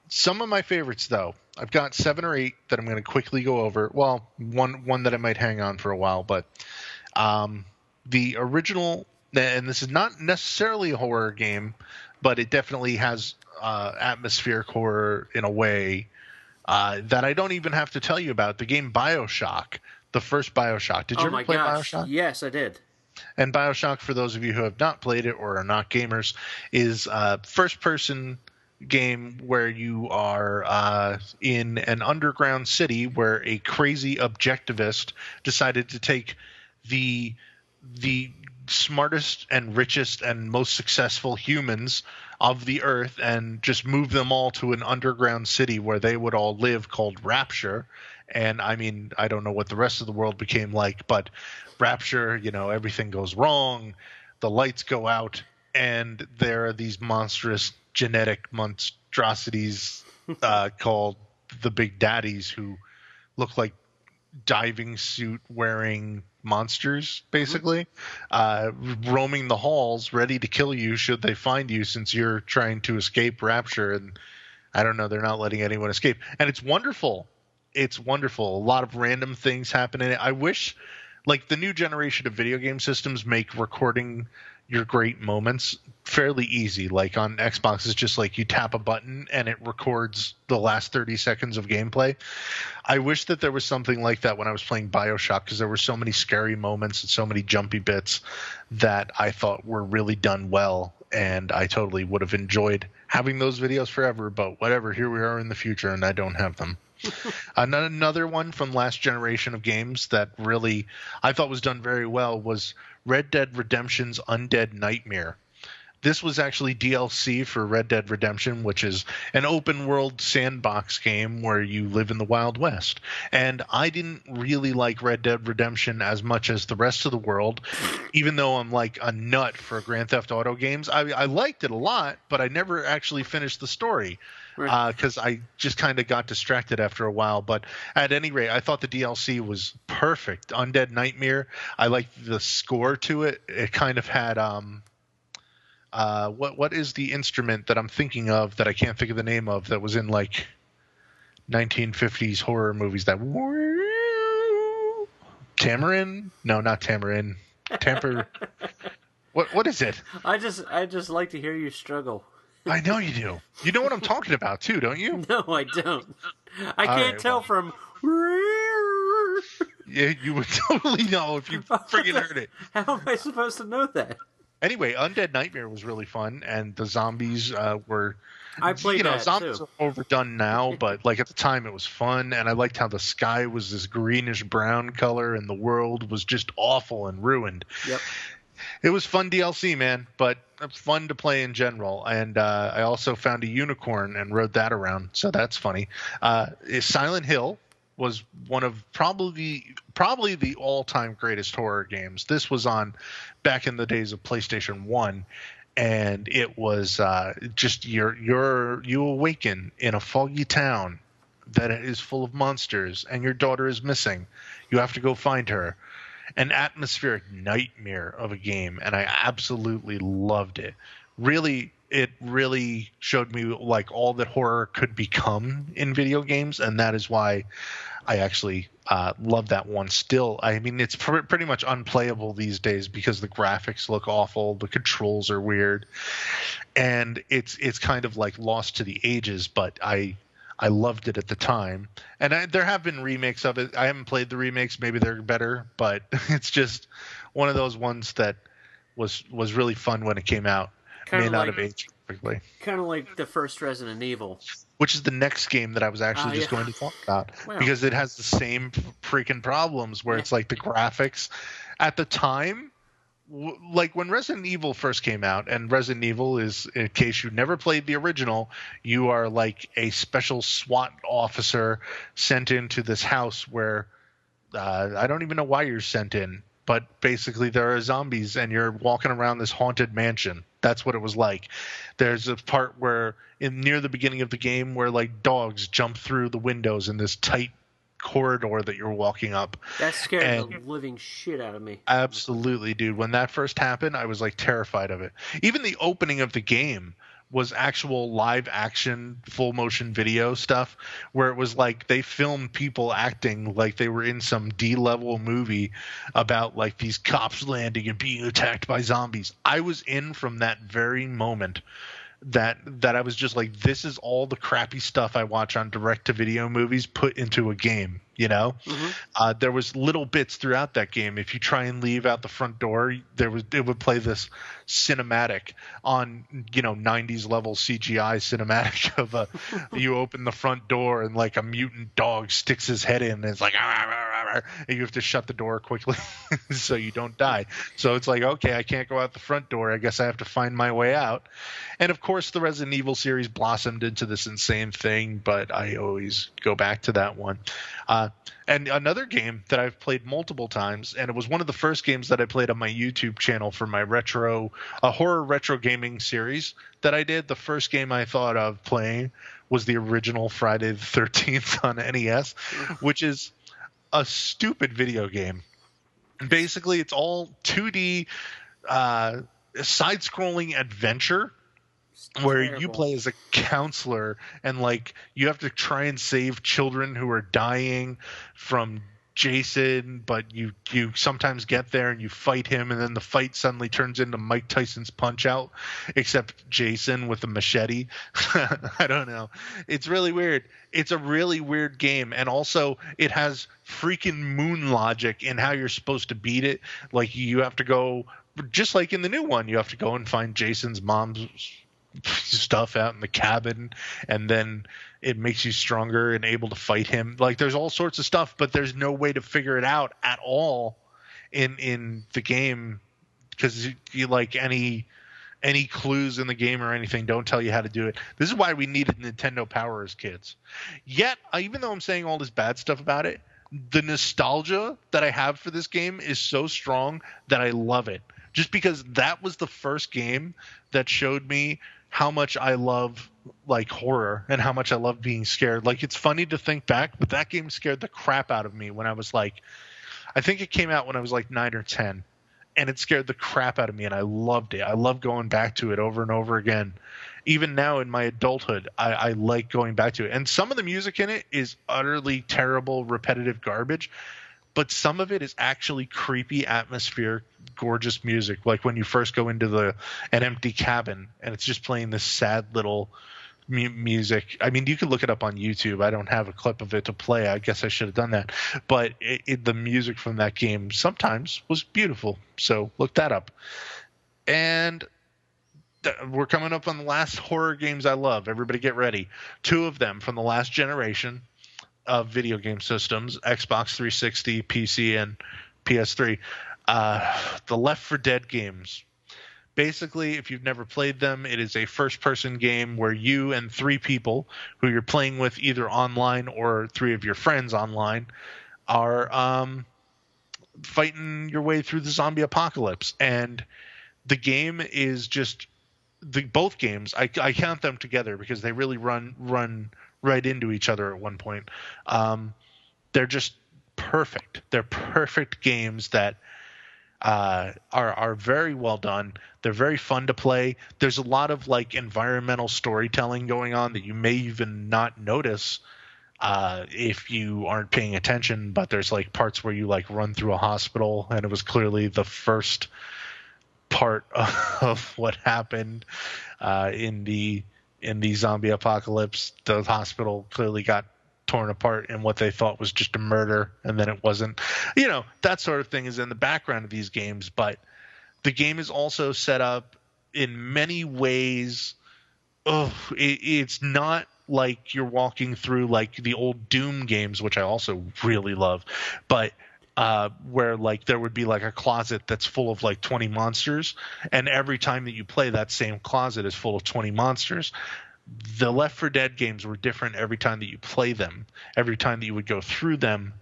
Some of my favorites, though, I've got 7 or 8 that I'm going to quickly go over. Well, one that I might hang on for a while, but the original, and this is not necessarily a horror game, but it definitely has atmospheric horror in a way that I don't even have to tell you about. The game Bioshock, the first Bioshock. Did you Oh ever my play gosh! Bioshock? Yes, I did. And Bioshock, for those of you who have not played it or are not gamers, is a first-person game where you are in an underground city where a crazy objectivist decided to take the the smartest and richest and most successful humans of the earth and just move them all to an underground city where they would all live, called Rapture. And I mean, I don't know what the rest of the world became like, but Rapture, everything goes wrong, the lights go out, and there are these monstrous genetic monstrosities called the Big Daddies, who look like diving suit wearing monsters, Hmm. basically, roaming the halls, ready to kill you should they find you, since you're trying to escape Rapture. And I don't know, they're not letting anyone escape. And it's wonderful. It's wonderful. A lot of random things happen in it. I wish, like, the new generation of video game systems make recording your great moments fairly easy. Like on Xbox, it's just like you tap a button and it records the last 30 seconds of gameplay. I wish that there was something like that when I was playing Bioshock, because there were so many scary moments and so many jumpy bits that I thought were really done well, and I totally would have enjoyed having those videos forever. But whatever, here we are in the future, and I don't have them. Another one from last generation of games that really I thought was done very well was Red Dead Redemption's Undead Nightmare. This was actually DLC for Red Dead Redemption, which is an open world sandbox game where you live in the Wild West. And I didn't really like Red Dead Redemption as much as the rest of the world, even though I'm like a nut for Grand Theft Auto games. I liked it a lot, but I never actually finished the story Right. because I just kind of got distracted after a while. But at any rate, I thought the DLC was perfect. Undead Nightmare, I liked the score to it. It kind of had what is the instrument that I'm thinking of that I can't think of the name of, that was in like 1950s horror movies? That Tamarin? No, not Tamarin. Tamper. What is it? I just like to hear you struggle. I know you do. You know what I'm talking about too, don't you? No, I don't. I All can't right. tell Well, from. yeah, you would totally know if you friggin' heard it. How am I supposed to know that? Anyway, Undead Nightmare was really fun, and the zombies were, I played that zombies too. are overdone now, but like at the time it was fun, and I liked how the sky was this greenish brown color, and the world was just awful and ruined. Yep. It was fun DLC, man, but fun to play in general. And I also found a unicorn and rode that around, so that's funny. Silent Hill was one of probably the all-time greatest horror games. This was on back in the days of PlayStation 1, and it was just you awaken in a foggy town that is full of monsters, and your daughter is missing. You have to go find her. An atmospheric nightmare of a game, and I absolutely loved it. It really showed me like all that horror could become in video games, and that is why I actually love that one still. I mean, it's pretty much unplayable these days because the graphics look awful, the controls are weird, and it's kind of like lost to the ages, but I loved it at the time. And there have been remakes of it. I haven't played the remakes. Maybe they're better, but it's just one of those ones that was really fun when it came out. Kind May of not like have aged perfectly. kind of like the first Resident Evil. Which is the next game that I was actually just Yeah. going to talk about, Wow. because it has the same freaking problems where Yeah. it's like the graphics at the time like when Resident Evil first came out, and Resident Evil is, in case you never played the original, you are like a special SWAT officer sent into this house where I don't even know why you're sent in, but basically there are zombies and you're walking around this haunted mansion. That's what it was like. There's a part where near the beginning of the game where like dogs jump through the windows in this tight corridor that you're walking up. That scared the living shit out of me. Absolutely, dude. When that first happened, I was like terrified of it. Even the opening of the game was actual live action full motion video stuff where it was like they filmed people acting like they were in some D-level movie about like these cops landing and being attacked by zombies. I was in from that very moment that I was just like, this is all the crappy stuff I watch on direct-to-video movies put into a game, you know? Mm-hmm. There was little bits throughout that game. If you try and leave out the front door, it would play this cinematic on, 90s level CGI cinematic of you open the front door and like a mutant dog sticks his head in and it's like, and you have to shut the door quickly so you don't die. So it's like, okay, I can't go out the front door. I guess I have to find my way out. And of course, the Resident Evil series blossomed into this insane thing, but I always go back to that one. And another game that I've played multiple times, and it was one of the first games that I played on my YouTube channel for my horror retro gaming series that I did. The first game I thought of playing was the original Friday the 13th on NES, which is a stupid video game. Basically, it's all 2D side-scrolling adventure where you play as a counselor and like you have to try and save children who are dying from Jason, but you sometimes get there and you fight him, and then the fight suddenly turns into Mike Tyson's Punch-Out, except Jason with a machete. I don't know. It's really weird. It's a really weird game, and also it has freaking moon logic in how you're supposed to beat it. Like you have to go, just like in the new one, you have to go and find Jason's mom's stuff out in the cabin, and then it makes you stronger and able to fight him. Like there's all sorts of stuff, but there's no way to figure it out at all in the game because you like any clues in the game or anything don't tell you how to do it. This is why we needed Nintendo Power as kids. Yet, even though I'm saying all this bad stuff about it, the nostalgia that I have for this game is so strong that I love it. Just because that was the first game that showed me how much I love like horror and how much I love being scared. Like it's funny to think back, but that game scared the crap out of me when I was like, I think it came out when I was like 9 or 10, and it scared the crap out of me, and I loved it. I love going back to it over and over again. Even now in my adulthood, I like going back to it. And some of the music in it is utterly terrible, repetitive garbage, but some of it is actually creepy, atmospheric, gorgeous music. Like when you first go into an empty cabin and it's just playing this sad little music. I mean, you can look it up on YouTube. I don't have a clip of it to play. I guess I should have done that. But the music from that game sometimes was beautiful. So look that up. And we're coming up on the last horror games I love. Everybody get ready. 2 of them from the last generation of video game systems, Xbox 360, PC, and PS3. The Left 4 Dead games. Basically, if you've never played them, it is a first-person game where you and 3 people who you're playing with either online or 3 of your friends online are fighting your way through the zombie apocalypse. And the game is just both games. I count them together because they really run right into each other at one point. They're just perfect. They're perfect games that are very well done. They're very fun to play. There's a lot of like environmental storytelling going on that you may even not notice if you aren't paying attention, but there's like parts where you like run through a hospital, and it was clearly the first part of what happened in the zombie apocalypse. The hospital clearly got torn apart in what they thought was just a murder, and then it wasn't. That sort of thing is in the background of these games, but the game is also set up in many ways. It's not like you're walking through like the old Doom games, which I also really love, but where like there would be like a closet that's full of like 20 monsters, and every time that you play, that same closet is full of 20 monsters. The Left 4 Dead games were different every time that you play them. Every time that you would go through them,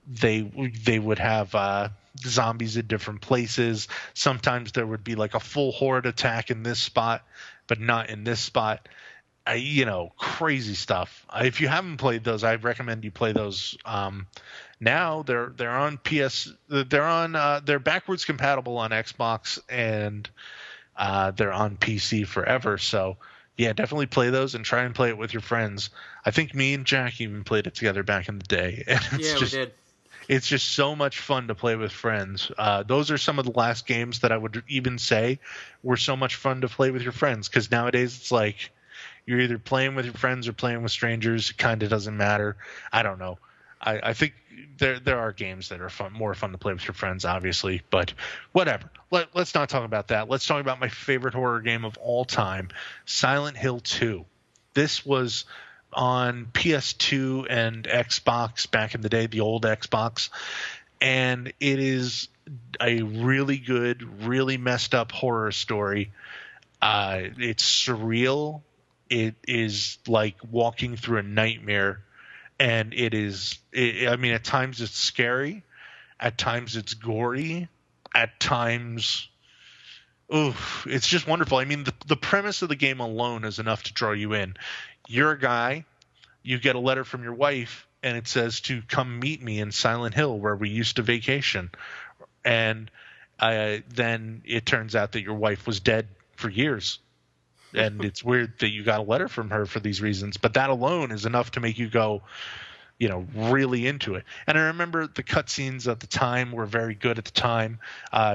they would have zombies in different places. Sometimes there would be like a full horde attack in this spot, but not in this spot. Crazy stuff. If you haven't played those, I recommend you play those. Now they're on PS. They're backwards compatible on Xbox, and they're on PC forever. So yeah, definitely play those and try and play it with your friends. I think me and Jack even played it together back in the day. And we did. It's just so much fun to play with friends. Those are some of the last games that I would even say were so much fun to play with your friends, because nowadays it's like you're either playing with your friends or playing with strangers. It kind of doesn't matter. I don't know. I think there are games that are more fun to play with your friends, obviously, but whatever. Let's not talk about that. Let's talk about my favorite horror game of all time, Silent Hill 2. This was on PS2 and Xbox back in the day, the old Xbox, and it is a really good, really messed up horror story. It's surreal. It is like walking through a nightmare. And at times it's scary, at times it's gory, at times, it's just wonderful. I mean, the premise of the game alone is enough to draw you in. You're a guy, you get a letter from your wife, and it says to come meet me in Silent Hill, where we used to vacation. And then it turns out that your wife was dead for years. And it's weird that you got a letter from her for these reasons, but that alone is enough to make you go, really into it. And I remember the cutscenes at the time were very good at the time.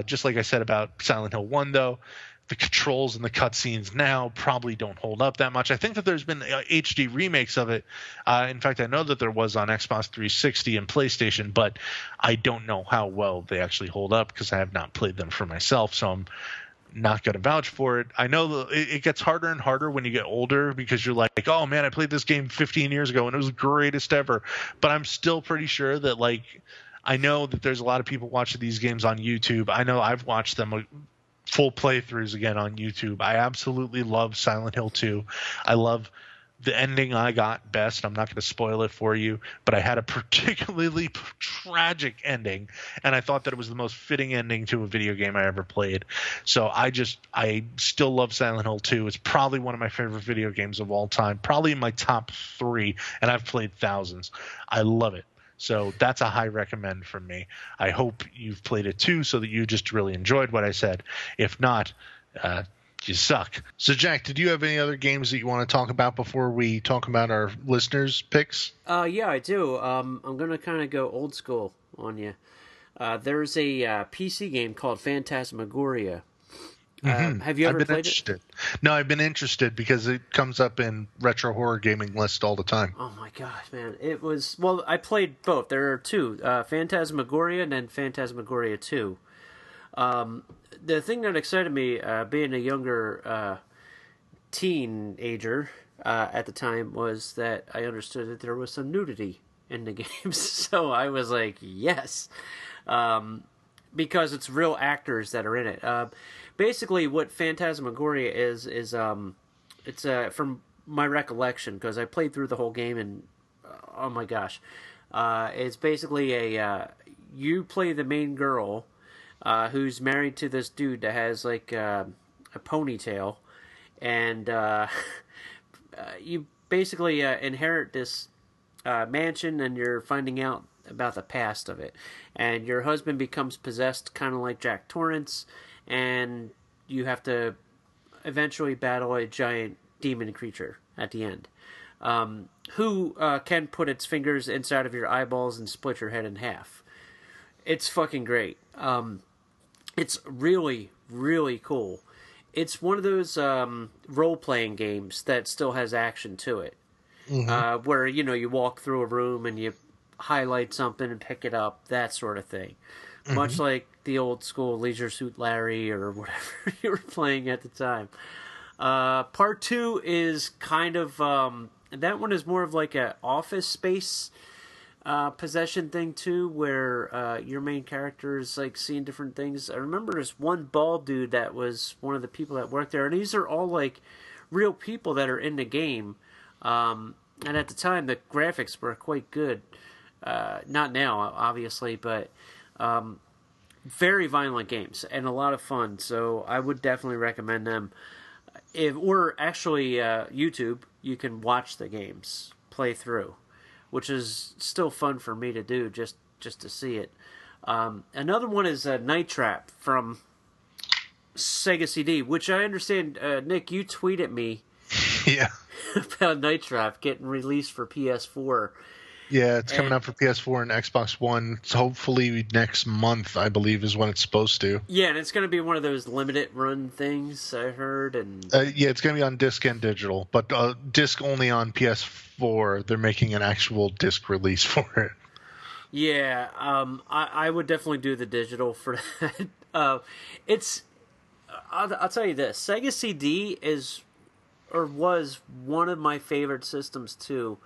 Just like I said about Silent Hill 1, though, the controls and the cutscenes now probably don't hold up that much. I think that there's been HD remakes of it. In fact, I know that there was on Xbox 360 and PlayStation, but I don't know how well they actually hold up because I have not played them for myself, so I'm not going to vouch for it. I know it gets harder and harder when you get older, because you're like, oh man, I played this game 15 years ago and it was the greatest ever. But I'm still pretty sure that, like, I know that there's a lot of people watching these games on YouTube. I know I've watched them full playthroughs again on YouTube. I absolutely love Silent Hill 2. I love the ending I got best. I'm not going to spoil it for you, but I had a particularly tragic ending, and I thought that it was the most fitting ending to a video game I ever played. So I still love Silent Hill 2. It's probably one of my favorite video games of all time, probably in my top 3, and I've played thousands. I love it. So that's a high recommend from me. I hope you've played it too, so that you just really enjoyed what I said. If not, you suck. So, Jack, did you have any other games that you want to talk about before we talk about our listeners' picks? Yeah, I do. I'm going to kind of go old school on you. There's a PC game called Phantasmagoria. Have you ever played it? No, I've been interested because it comes up in retro horror gaming list all the time. Oh my gosh, man. It was, well, I played both. There are two, Phantasmagoria and then Phantasmagoria 2. The thing that excited me, being a younger teenager at the time, was that I understood that there was some nudity in the games. So I was like, yes, because it's real actors that are in it. Basically, what Phantasmagoria is it's from my recollection, because I played through the whole game, and oh my gosh, it's basically you play the main girl. Who's married to this dude that has like a ponytail, and you basically inherit this mansion, and you're finding out about the past of it. And your husband becomes possessed, kind of like Jack Torrance, and you have to eventually battle a giant demon creature at the end, who can put its fingers inside of your eyeballs and split your head in half. It's fucking great. It's really, really cool. It's one of those role-playing games that still has action to it. Mm-hmm. Where, you walk through a room and you highlight something and pick it up, that sort of thing. Mm-hmm. Much like the old school Leisure Suit Larry or whatever you were playing at the time. Part 2 is kind of... that one is more of like a Office Space possession thing too, where your main character is like seeing different things. I remember this one bald dude that was one of the people that worked there, and these are all like real people that are in the game. And at the time, the graphics were quite good. Not now, obviously, but very violent games and a lot of fun. So I would definitely recommend them. Or actually, YouTube, you can watch the games play through, which is still fun for me to do just to see it. Another one is Night Trap from Sega CD, which I understand, Nick, you tweeted me Yeah. about Night Trap getting released for PS4. Yeah, it's coming out for PS4 and Xbox One. It's hopefully next month, I believe, is when it's supposed to. Yeah, and it's going to be one of those limited run things, I heard. And yeah, it's going to be on disc and digital, but disc only on PS4. They're making an actual disc release for it. Yeah, I would definitely do the digital for that. I'll tell you this, Sega CD was one of my favorite systems too.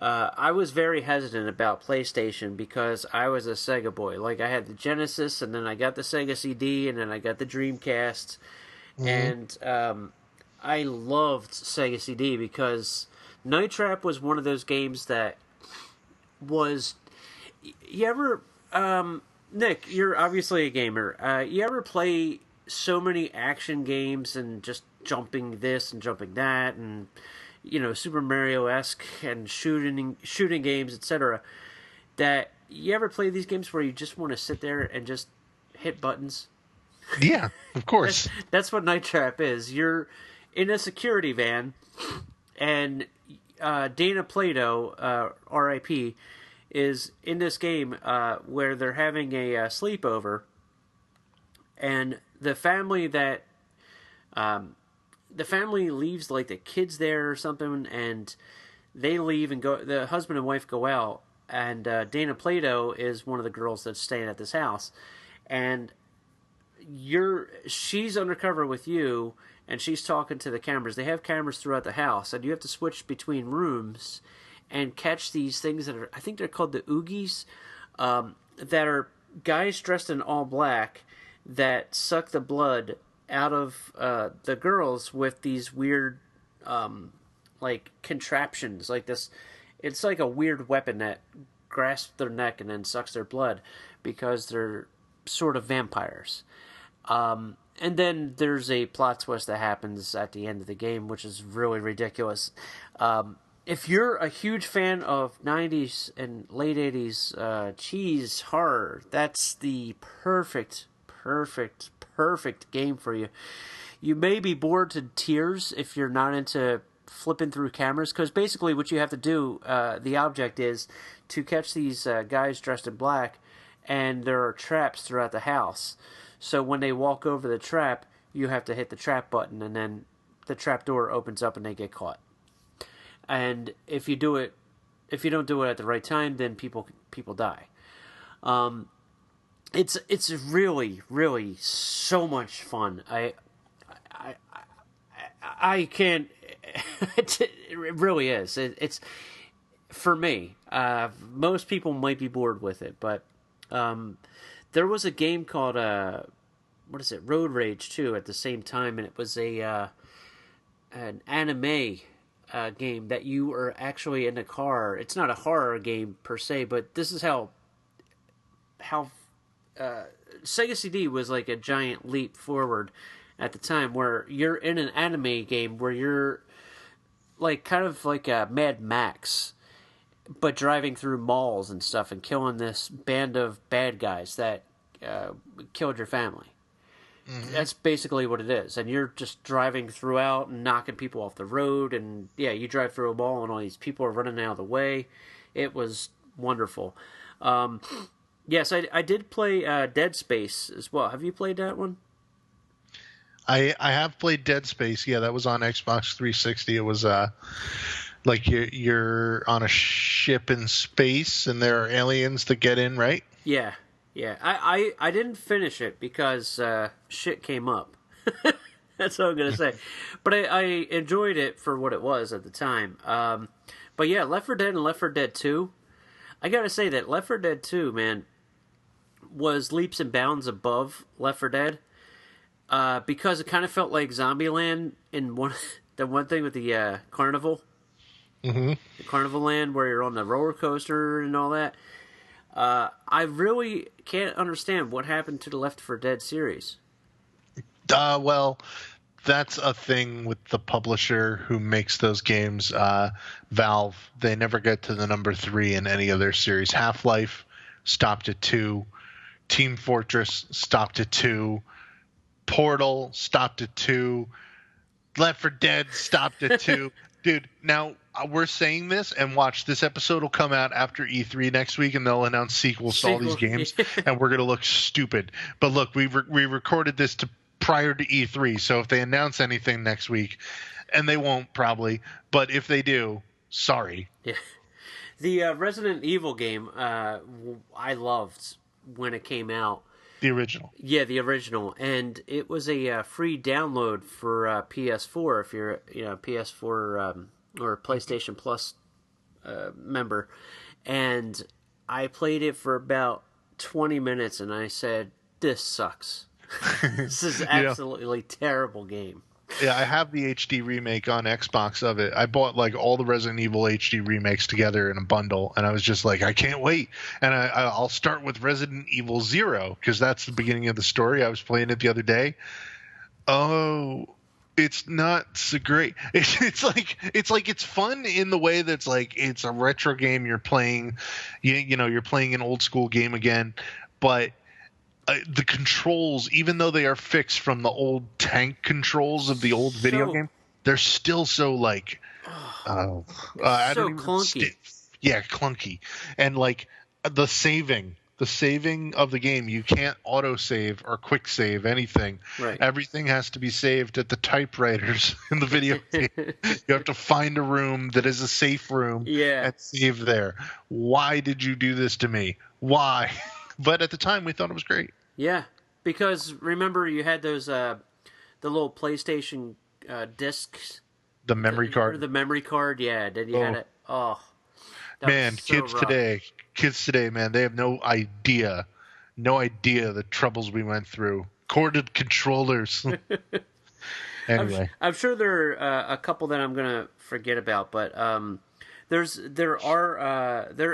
I was very hesitant about PlayStation because I was a Sega boy. Like, I had the Genesis, and then I got the Sega CD, and then I got the Dreamcast. Mm-hmm. And I loved Sega CD because Night Trap was one of those games that was... You ever... Nick, you're obviously a gamer. You ever play so many action games and just jumping this and jumping that and... Super Mario-esque and shooting games, etc. That you ever play these games where you just want to sit there and just hit buttons? Yeah, of course. That's what Night Trap is. You're in a security van, and Dana Plato, R.I.P., is in this game where they're having a sleepover, and the family that... the family leaves, like, the kids there or something, and they leave and go. The husband and wife go out, and Dana Plato is one of the girls that's staying at this house, and she's undercover with you, and she's talking to the cameras. They have cameras throughout the house, and you have to switch between rooms and catch these things that are, I think they're called the Oogies, that are guys dressed in all black that suck the blood out of the girls with these weird like contraptions like this. It's like a weird weapon that grasps their neck and then sucks their blood because they're sort of vampires. And then there's a plot twist that happens at the end of the game, which is really ridiculous. If you're a huge fan of 90s and late 80s cheese horror, that's the perfect game for you. You may be bored to tears if you're not into flipping through cameras, because basically what you have to do, the object is to catch these guys dressed in black, and there are traps throughout the house. So when they walk over the trap, you have to hit the trap button, and then the trap door opens up and they get caught. And if you don't do it at the right time, then people die. It's really, really so much fun. I can't. It really is. It's for me. Most people might be bored with it, but there was a game called Road Rage 2 at the same time, and it was an anime game that you are actually in a car. It's not a horror game per se, but this is how Sega CD was like a giant leap forward at the time, where you're in an anime game where you're like kind of like a Mad Max, but driving through malls and stuff and killing this band of bad guys that killed your family. Mm-hmm. That's basically what it is. And you're just driving throughout and knocking people off the road, and yeah, you drive through a mall and all these people are running out of the way. It was wonderful. Yes, I did play Dead Space as well. Have you played that one? I have played Dead Space. Yeah, that was on Xbox 360. It was like you're on a ship in space and there are aliens to get in, right? Yeah. I didn't finish it because shit came up. That's all I'm going to say. But I enjoyed it for what it was at the time. But yeah, Left 4 Dead and Left 4 Dead 2. I gotta say that Left 4 Dead 2, man, was leaps and bounds above Left 4 Dead because it kind of felt like Zombieland in the one thing with the carnival. Mm-hmm. The Carnival Land where you're on the roller coaster and all that. I really can't understand what happened to the Left 4 Dead series. Well, that's a thing with the publisher who makes those games, Valve. They never get to the number 3 in any of their series. Half-Life stopped at 2. Team Fortress stopped at 2. Portal stopped at 2. Left 4 Dead stopped at 2. Dude, now we're saying this, and watch, this episode will come out after E3 next week, and they'll announce sequels to all these games, and we're going to look stupid. But look, we recorded this prior to E3, so if they announce anything next week, and they won't probably, but if they do, sorry. Yeah. The Resident Evil game, I loved when it came out. The original. Yeah, the original, and it was a free download for PS4 if you're PS4 or PlayStation Plus member, and I played it for about 20 minutes, and I said, "This sucks. This is absolutely terrible game." Yeah, I have the HD remake on Xbox of it. I bought like all the Resident Evil HD remakes together in a bundle, and I was just like, I can't wait. And I'll start with Resident Evil 0 because that's the beginning of the story. I was playing it the other day. Oh, it's not so great. It's like it's fun in the way that's like it's a retro game. You're playing, you're playing an old school game again, but the controls, even though they are fixed from the old tank controls of the old video game, they're still so like, so clunky. Yeah, clunky. And like the saving of the game, you can't auto save or quick save anything. Right. Everything has to be saved at the typewriters in the video game. You have to find a room that is a safe room and save there. Why did you do this to me? Why? But at the time, we thought it was great. Yeah, because remember you had those the little PlayStation discs. The memory card. The memory card, yeah. Then you had it. Oh, man, so kids today, man, they have no idea the troubles we went through. Corded controllers. Anyway, I'm sure there are a couple that I'm gonna forget about, but there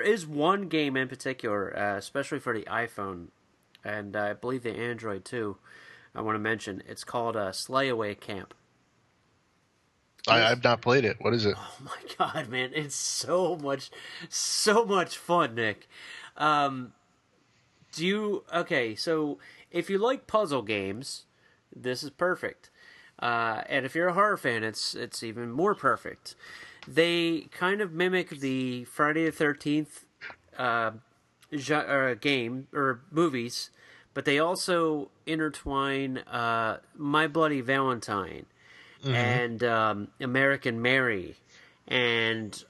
is one game in particular, especially for the iPhone, and I believe the Android too. I want to mention it's called Slayaway Camp. I've not played it. What is it? Oh my god, man! It's so much fun, Nick. Okay? So if you like puzzle games, this is perfect. And if you're a horror fan, it's even more perfect. They kind of mimic the Friday the 13th game or movies, but they also intertwine My Bloody Valentine and American Mary and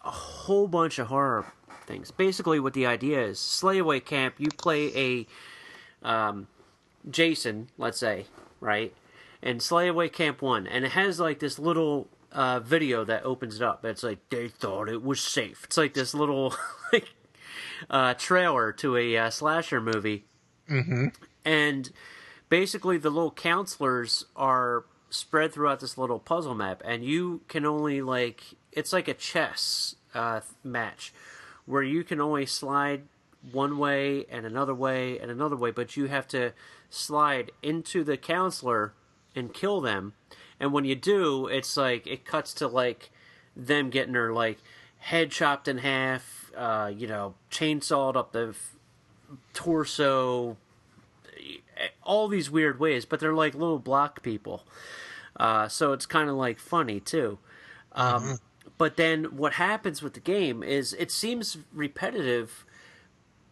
a whole bunch of horror things. Basically, what the idea is, Slayaway Camp, you play a Jason, let's say, right? And Slayaway Camp 1, and it has like this little video that opens it up. It's like, they thought it was safe. It's like this little like trailer to a slasher movie. Mm-hmm. And basically the little counselors are spread throughout this little puzzle map, and you can only it's like a chess match where you can only slide one way and another way and another way, but you have to slide into the counselor and kill them. And when you do, it's like it cuts to like them getting their like head chopped in half, chainsawed up the torso, all these weird ways, but they're like little block people. So it's kind of like funny too. But then what happens with the game is it seems repetitive,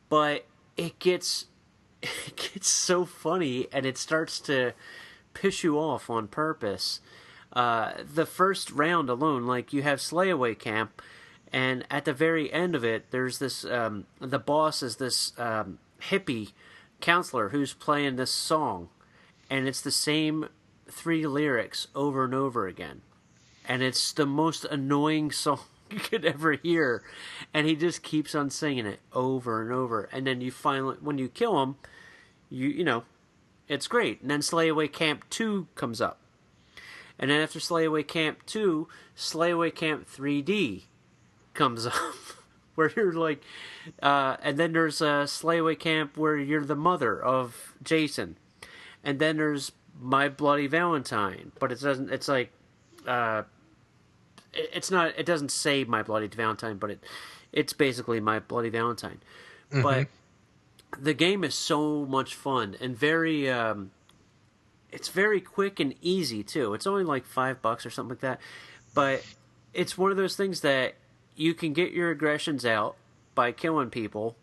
but it gets so funny, and it starts to piss you off on purpose. The first round alone, like you have Slayaway Camp, and at the very end of it, there's this the boss is this hippie counselor who's playing this song, and it's the same 3 lyrics over and over again, and it's the most annoying song you could ever hear, and he just keeps on singing it over and over. And then you finally, when you kill him, you know, it's great. And then Slay Away Camp 2 comes up, and then after Slay Away Camp 2, Slay Away Camp 3D comes up. Where you're like, and then there's a Slay Away Camp where you're the mother of Jason, and then there's My Bloody Valentine, but it doesn't. It's like, it's not. It doesn't say My Bloody Valentine, but it's basically My Bloody Valentine. Mm-hmm. But the game is so much fun and very. It's very quick and easy too. It's only like $5 or something like that, but it's one of those things that you can get your aggressions out by killing people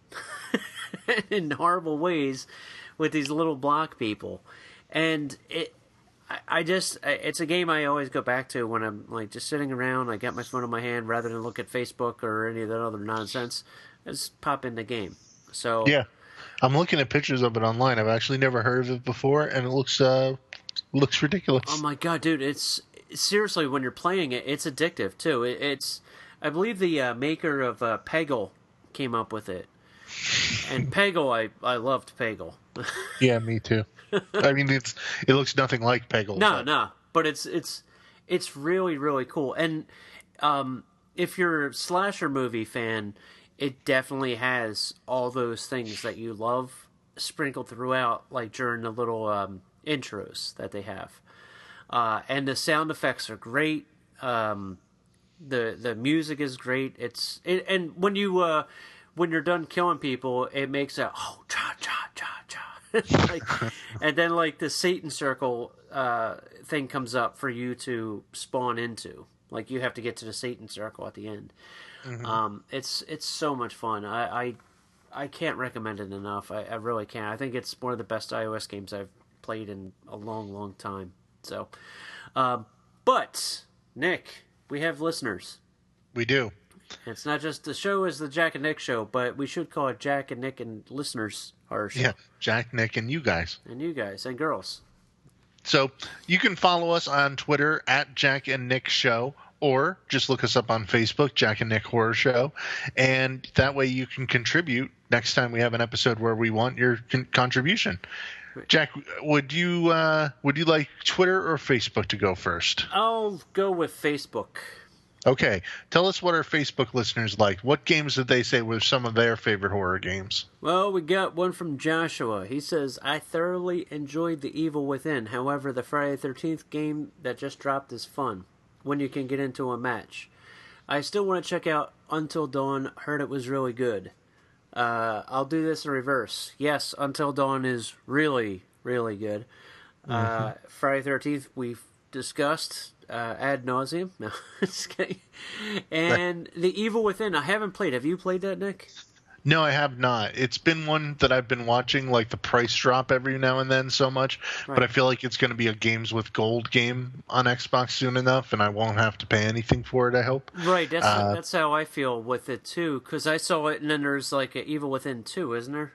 in horrible ways with these little block people. And it's a game I always go back to when I'm like just sitting around, I got my phone in my hand rather than look at Facebook or any of that other nonsense. I just pop in the game. So yeah, I'm looking at pictures of it online. I've actually never heard of it before, and it looks ridiculous. Oh my God, dude. It's seriously, when you're playing it, it's addictive too. I believe the maker of Peggle came up with it. And Peggle, I loved Peggle. Yeah, me too. I mean, it looks nothing like Peggle. No, but it's really, really cool. And if you're a slasher movie fan, it definitely has all those things that you love sprinkled throughout, like during the little intros that they have. And the sound effects are great. The music is great. And when you're done killing people, it makes a cha cha cha cha, like, and then like the Satan circle thing comes up for you to spawn into. Like you have to get to the Satan circle at the end. Mm-hmm. It's so much fun. I can't recommend it enough. I really can't. I think it's one of the best iOS games I've played in a long, long time. So, but Nick, we have listeners. We do. It's not just the show is the Jack and Nick show, but we should call it Jack and Nick and listeners our show. Yeah, Jack, Nick, and you guys. And you guys and girls. So you can follow us on Twitter at Jack and Nick Show, or just look us up on Facebook, Jack and Nick Horror Show, and that way you can contribute next time we have an episode where we want your contribution. Jack, would you like Twitter or Facebook to go first? I'll go with Facebook. Okay. Tell us what our Facebook listeners liked. What games did they say were some of their favorite horror games? Well, we got one from Joshua. He says, I thoroughly enjoyed The Evil Within. However, the Friday the 13th game that just dropped is fun when you can get into a match. I still want to check out Until Dawn. Heard it was really good. I'll do this in reverse. Yes, Until Dawn is really, really good. Friday the 13th we've discussed ad nauseum. No, just kidding. And The Evil Within, I haven't played. Have you played that, Nick? No, I have not. It's been one that I've been watching, like the price drop every now and then so much, right. But I feel like it's going to be a Games with Gold game on Xbox soon enough, and I won't have to pay anything for it, I hope. Right, that's how I feel with it, too, because I saw it, and then there's like an Evil Within 2, isn't there?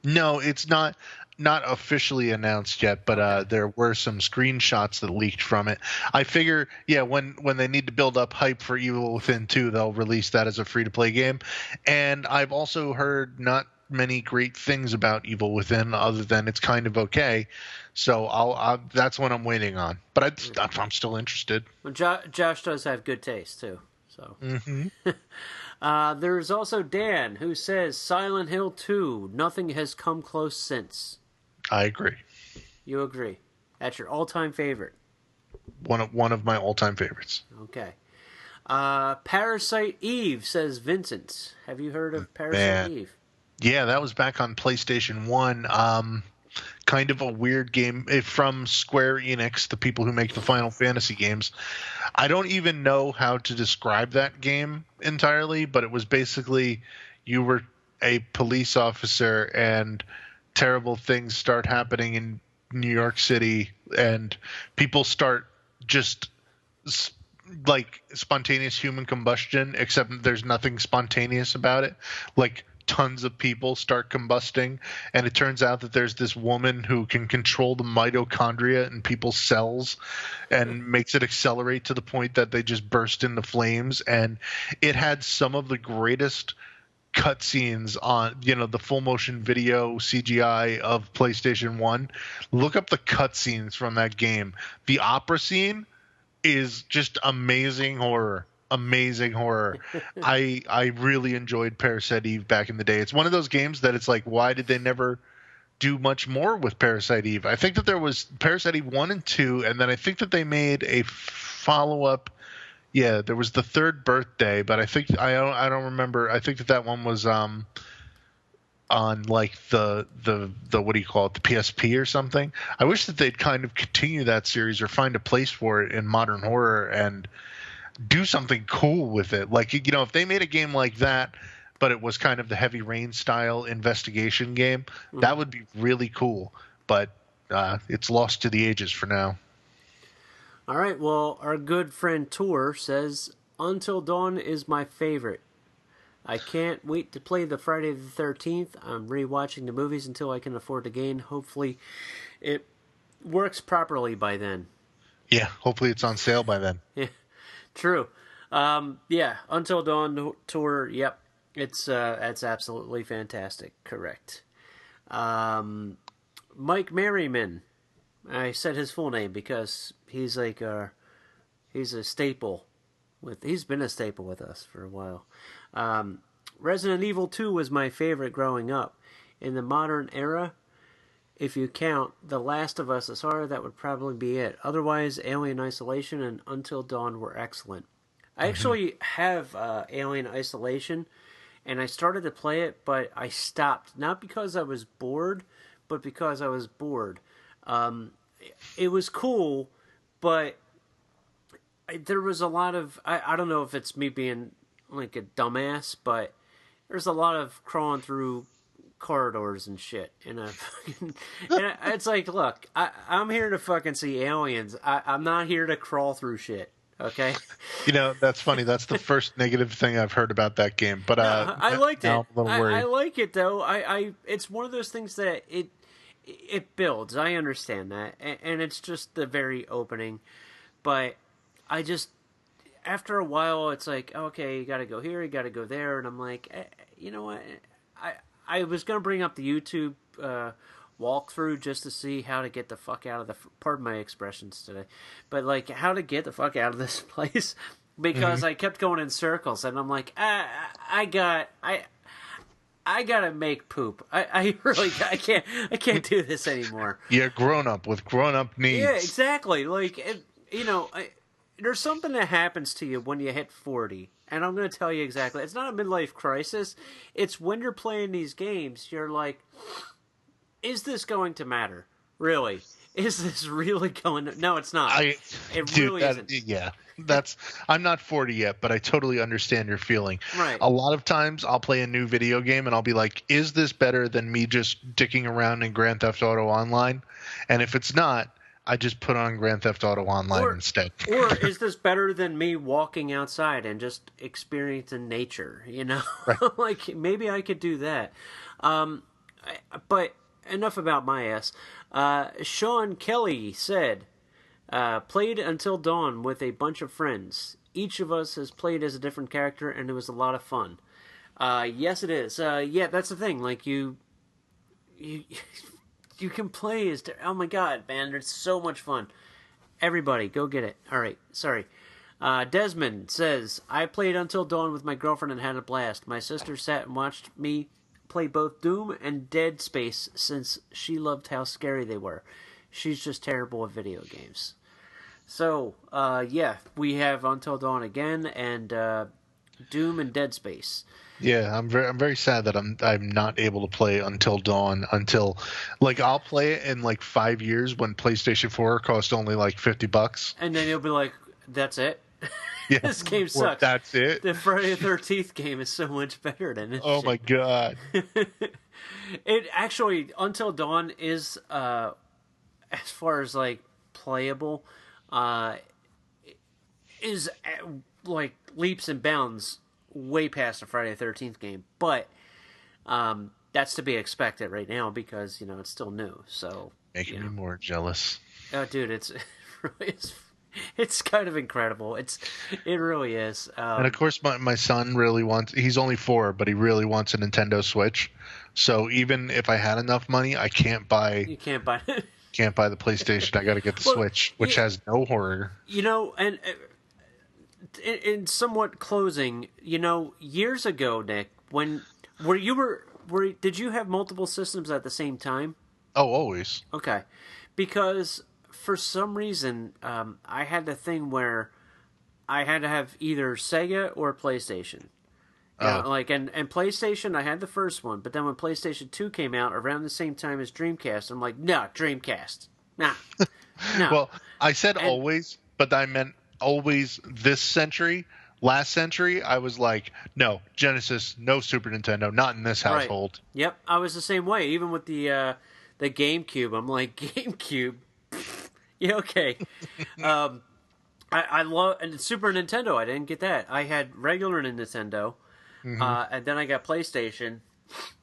No, it's not officially announced yet, but there were some screenshots that leaked from it. I figure, yeah, when they need to build up hype for Evil Within 2, they'll release that as a free-to-play game. And I've also heard not many great things about Evil Within other than it's kind of okay. So I'll that's what I'm waiting on. But I'm still interested. Well, Josh does have good taste, too. So. Mm-hmm. There's also Dan, who says Silent Hill 2, nothing has come close since. I agree. You agree. That's your all-time favorite. One of my all-time favorites. Okay. Parasite Eve, says Vincent. Have you heard of Parasite Eve? Yeah, that was back on PlayStation 1. Kind of a weird game from Square Enix, the people who make the Final Fantasy games. I don't even know how to describe that game entirely, but it was basically you were a police officer and terrible things start happening in New York City and people start just like spontaneous human combustion, except there's nothing spontaneous about it. Like tons of people start combusting, and it turns out that there's this woman who can control the mitochondria in people's cells and makes it accelerate to the point that they just burst into flames. And it had some of the greatest cutscenes on, the full motion video CGI of PlayStation 1. Look up the cutscenes from that game. The opera scene is just amazing horror. Amazing horror. I really enjoyed Parasite Eve back in the day. It's one of those games that it's like, why did they never do much more with Parasite Eve? I think that there was Parasite Eve 1 and 2, and then I think that they made a follow-up. Yeah, there was the third birthday, but I think I don't remember. I think that one was on like the what do you call it, the PSP or something. I wish that they'd kind of continue that series or find a place for it in modern horror and do something cool with it. Like, if they made a game like that, but it was kind of the Heavy Rain style investigation game, that would be really cool. But it's lost to the ages for now. All right, well, our good friend Tor says, Until Dawn is my favorite. I can't wait to play the Friday the 13th. I'm rewatching the movies until I can afford the game. Hopefully it works properly by then. Yeah, hopefully it's on sale by then. Yeah, true. Yeah, Until Dawn Tour, yep. It's absolutely fantastic. Correct. Mike Merriman. I said his full name because he's like he's a staple he's been a staple with us for a while. Resident Evil 2 was my favorite growing up. In the modern era, if you count The Last of Us as horror, that would probably be it. Otherwise, Alien Isolation and Until Dawn were excellent. I actually have Alien Isolation, and I started to play it, but I stopped. Not because I was bored, but because I was bored. It was cool, but there was a lot of... I don't know if it's me being like a dumbass, but there's a lot of crawling through corridors and shit. And it's like, look, I'm here to fucking see aliens. I'm not here to crawl through shit. Okay. That's funny. That's the first negative thing I've heard about that game. But I liked it. I'm a little worried. I like it though. It's one of those things that it builds. I understand that, and it's just the very opening. But I just, after a while, it's like, okay, you got to go here, you got to go there, and I'm like, you know what? I was gonna bring up the YouTube walkthrough just to see how to get the fuck out of pardon my expressions today, but like how to get the fuck out of this place because I kept going in circles, and I'm like, I gotta make poop. I can't do this anymore. You're grown up with grown up needs. Yeah, exactly. Like, there's something that happens to you when you hit 40. And I'm going to tell you exactly. It's not a midlife crisis. It's when you're playing these games, you're like, is this going to matter? Really? Is this really going to... No, it's not. Really isn't. Yeah. I'm not 40 yet, but I totally understand your feeling. Right. A lot of times I'll play a new video game and I'll be like, is this better than me just dicking around in Grand Theft Auto Online? And if it's not, I just put on Grand Theft Auto Online instead. Or is this better than me walking outside and just experiencing nature, Right. Like, maybe I could do that. But enough about my ass. Sean Kelly said, played Until Dawn with a bunch of friends. Each of us has played as a different character, and it was a lot of fun. Yes, it is. Yeah, that's the thing. Like, you can play as... Oh my god, man, it's so much fun. Everybody, go get it. Alright, sorry. Desmond says, I played Until Dawn with my girlfriend and had a blast. My sister sat and watched me play both Doom and Dead Space since she loved how scary they were. She's just terrible at video games. So, yeah, we have Until Dawn again, and Doom and Dead Space. Yeah, I'm very sad that I'm not able to play Until Dawn until, like, I'll play it in like 5 years when PlayStation 4 costs only like $50. And then you'll be like, that's it? Yeah, this game sucks. That's it? The Friday the 13th game is so much better than this Oh shit. my god. It actually, Until Dawn is, as far as like playable, is like leaps and bounds way past the Friday the 13th game. But That's to be expected right now because it's still new. So Making me more jealous. oh, dude, it's kind of incredible. It really is. And of course, my son really wants. He's only 4, but he really wants a Nintendo Switch. So even if I had enough money, I can't buy. You can't buy it. Can't buy the PlayStation. I got to get the Switch, which has no horror. And in somewhat closing, years ago, Nick, when did you have multiple systems at the same time? Oh, always. Okay, because for some reason, I had the thing where I had to have either Sega or PlayStation. And PlayStation, I had the first one, but then when PlayStation 2 came out around the same time as Dreamcast, I'm like, no, Dreamcast. Nah. No. Well, I said always, but I meant always this century. Last century, I was like, no, Genesis, no Super Nintendo, not in this household. Right. Yep, I was the same way. Even with the GameCube, I'm like, GameCube? Yeah, okay. I love and Super Nintendo. I didn't get that. I had regular Nintendo. And then I got PlayStation,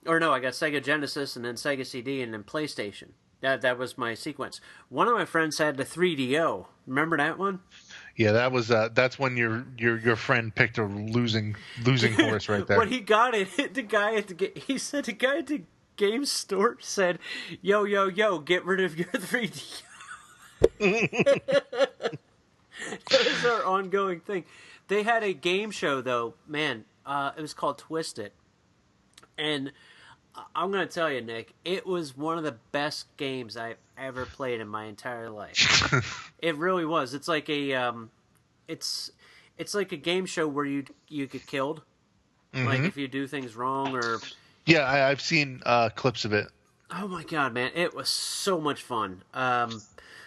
or no, I got Sega Genesis, and then Sega CD, and then PlayStation. That was my sequence. One of my friends had the 3DO. Remember that one? Yeah, that's when your friend picked a losing horse right there. When he got it, the guy at the game store said, "Yo, get rid of your 3DO." That was our ongoing thing. They had a game show though, man. It was called Twisted. And I'm going to tell you, Nick, it was one of the best games I've ever played in my entire life. It really was. It's like it's like a game show where you get killed. Like if you do things wrong or... Yeah, I've seen clips of it. Oh my God, man. It was so much fun.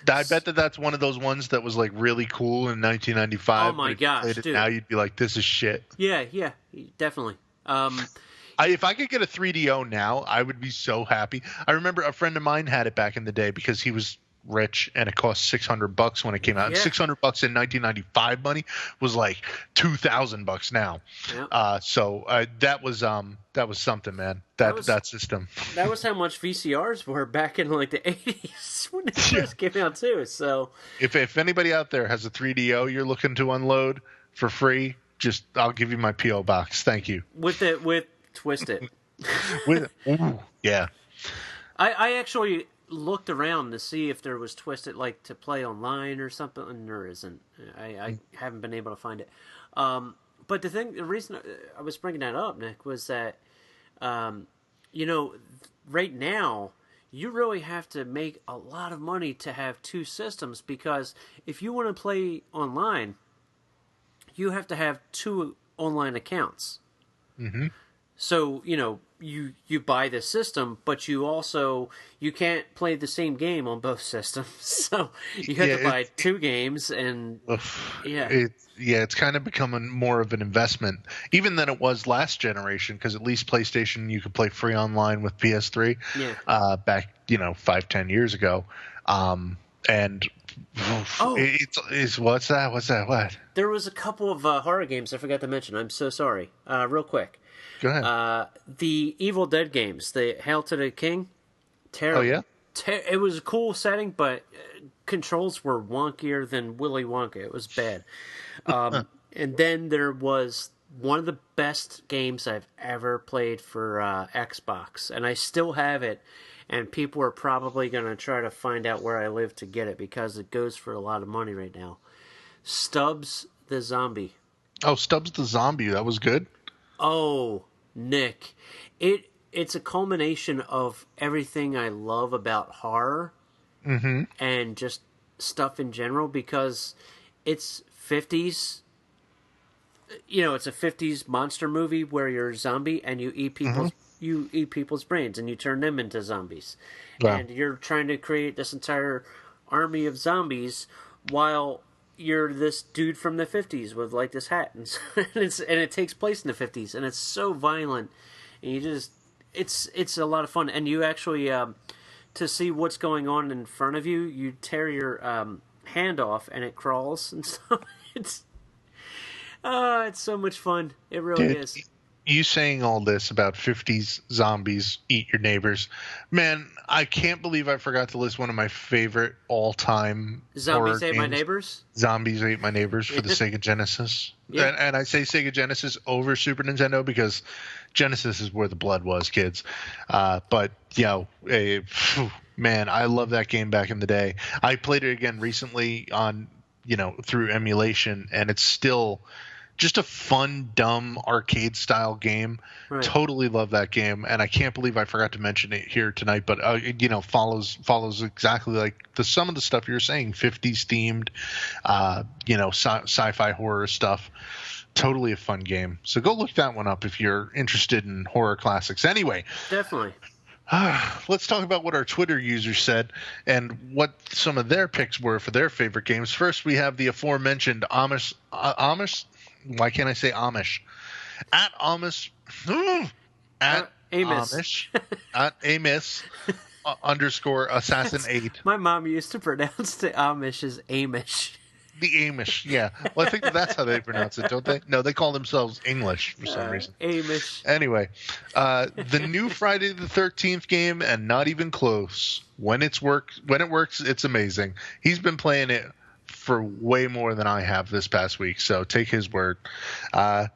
I bet that's one of those ones that was like really cool in 1995. Oh my gosh, dude! Now you'd be like, "This is shit." Yeah, definitely. If I could get a 3DO now, I would be so happy. I remember a friend of mine had it back in the day because he was rich and it cost $600 when it came out. Yeah. And $600 in 1995 money was like $2,000 now. Yep. So that was something, man. That system. That was how much VCRs were back in like the 80s when they first came out too. So if anybody out there has a 3DO you're looking to unload for free, I'll give you my PO box. Thank you. With Twisted. Yeah. I actually looked around to see if there was Twisted like to play online or something, and there isn't. I haven't been able to find it. But the reason I was bringing that up, Nick, was that right now you really have to make a lot of money to have 2 systems, because if you want to play online, you have to have 2 online accounts. Mm-hmm. So, you buy the system, but you can't play the same game on both systems. So you have to buy 2 games, and it's kind of becoming more of an investment, even than it was last generation, because at least PlayStation you could play free online with PS3 back 5-10 years ago. It's what's that? What? There was a couple of horror games I forgot to mention. I'm so sorry. Real quick. Go ahead. The Evil Dead games, the Hail to the King. Terrible. Oh yeah. It was a cool setting, but controls were wonkier than Willy Wonka. It was bad. And then there was one of the best games I've ever played for Xbox, and I still have it. And people are probably going to try to find out where I live to get it, because it goes for a lot of money right now. Stubbs the Zombie. Oh, Stubbs the Zombie. That was good. Oh, Nick. It's a culmination of everything I love about horror and just stuff in general, because it's 50s. It's a 50s monster movie where you're a zombie and you eat people's brains and you turn them into zombies. Wow. And you're trying to create this entire army of zombies while you're this dude from the 50s with like this hat, and it takes place in the 50s, and it's so violent, and it's a lot of fun. And you actually to see what's going on in front of you, you tear your hand off and it crawls and stuff. It's so much fun. It really is. you saying all this about 50s zombies eat your neighbors, man, I can't believe I forgot to list one of my favorite all-time horror Zombies Ate My games. Neighbors? Zombies Ate My Neighbors for the Sega Genesis. Yeah. And I say Sega Genesis over Super Nintendo because Genesis is where the blood was, kids. But, man, I love that game back in the day. I played it again recently on, through emulation, and it's still just a fun, dumb arcade-style game. Right. Totally love that game, and I can't believe I forgot to mention it here tonight. But follows exactly like some of the stuff you're saying, 50s themed, sci-fi horror stuff. Totally a fun game. So go look that one up if you're interested in horror classics. Anyway, definitely. Let's talk about what our Twitter users said and what some of their picks were for their favorite games. First, we have the aforementioned Amish. Why can't I say Amish? At Amish. At Amos. Amish. At Amos _ Assassin 8. My mom used to pronounce the Amish as Amish. The Amish, yeah. Well, I think that's how they pronounce it, don't they? No, they call themselves English for some reason. Amish. Anyway, the new Friday the 13th game, and not even close. When it works, it's amazing. He's been playing it for way more than I have this past week, so take his word. At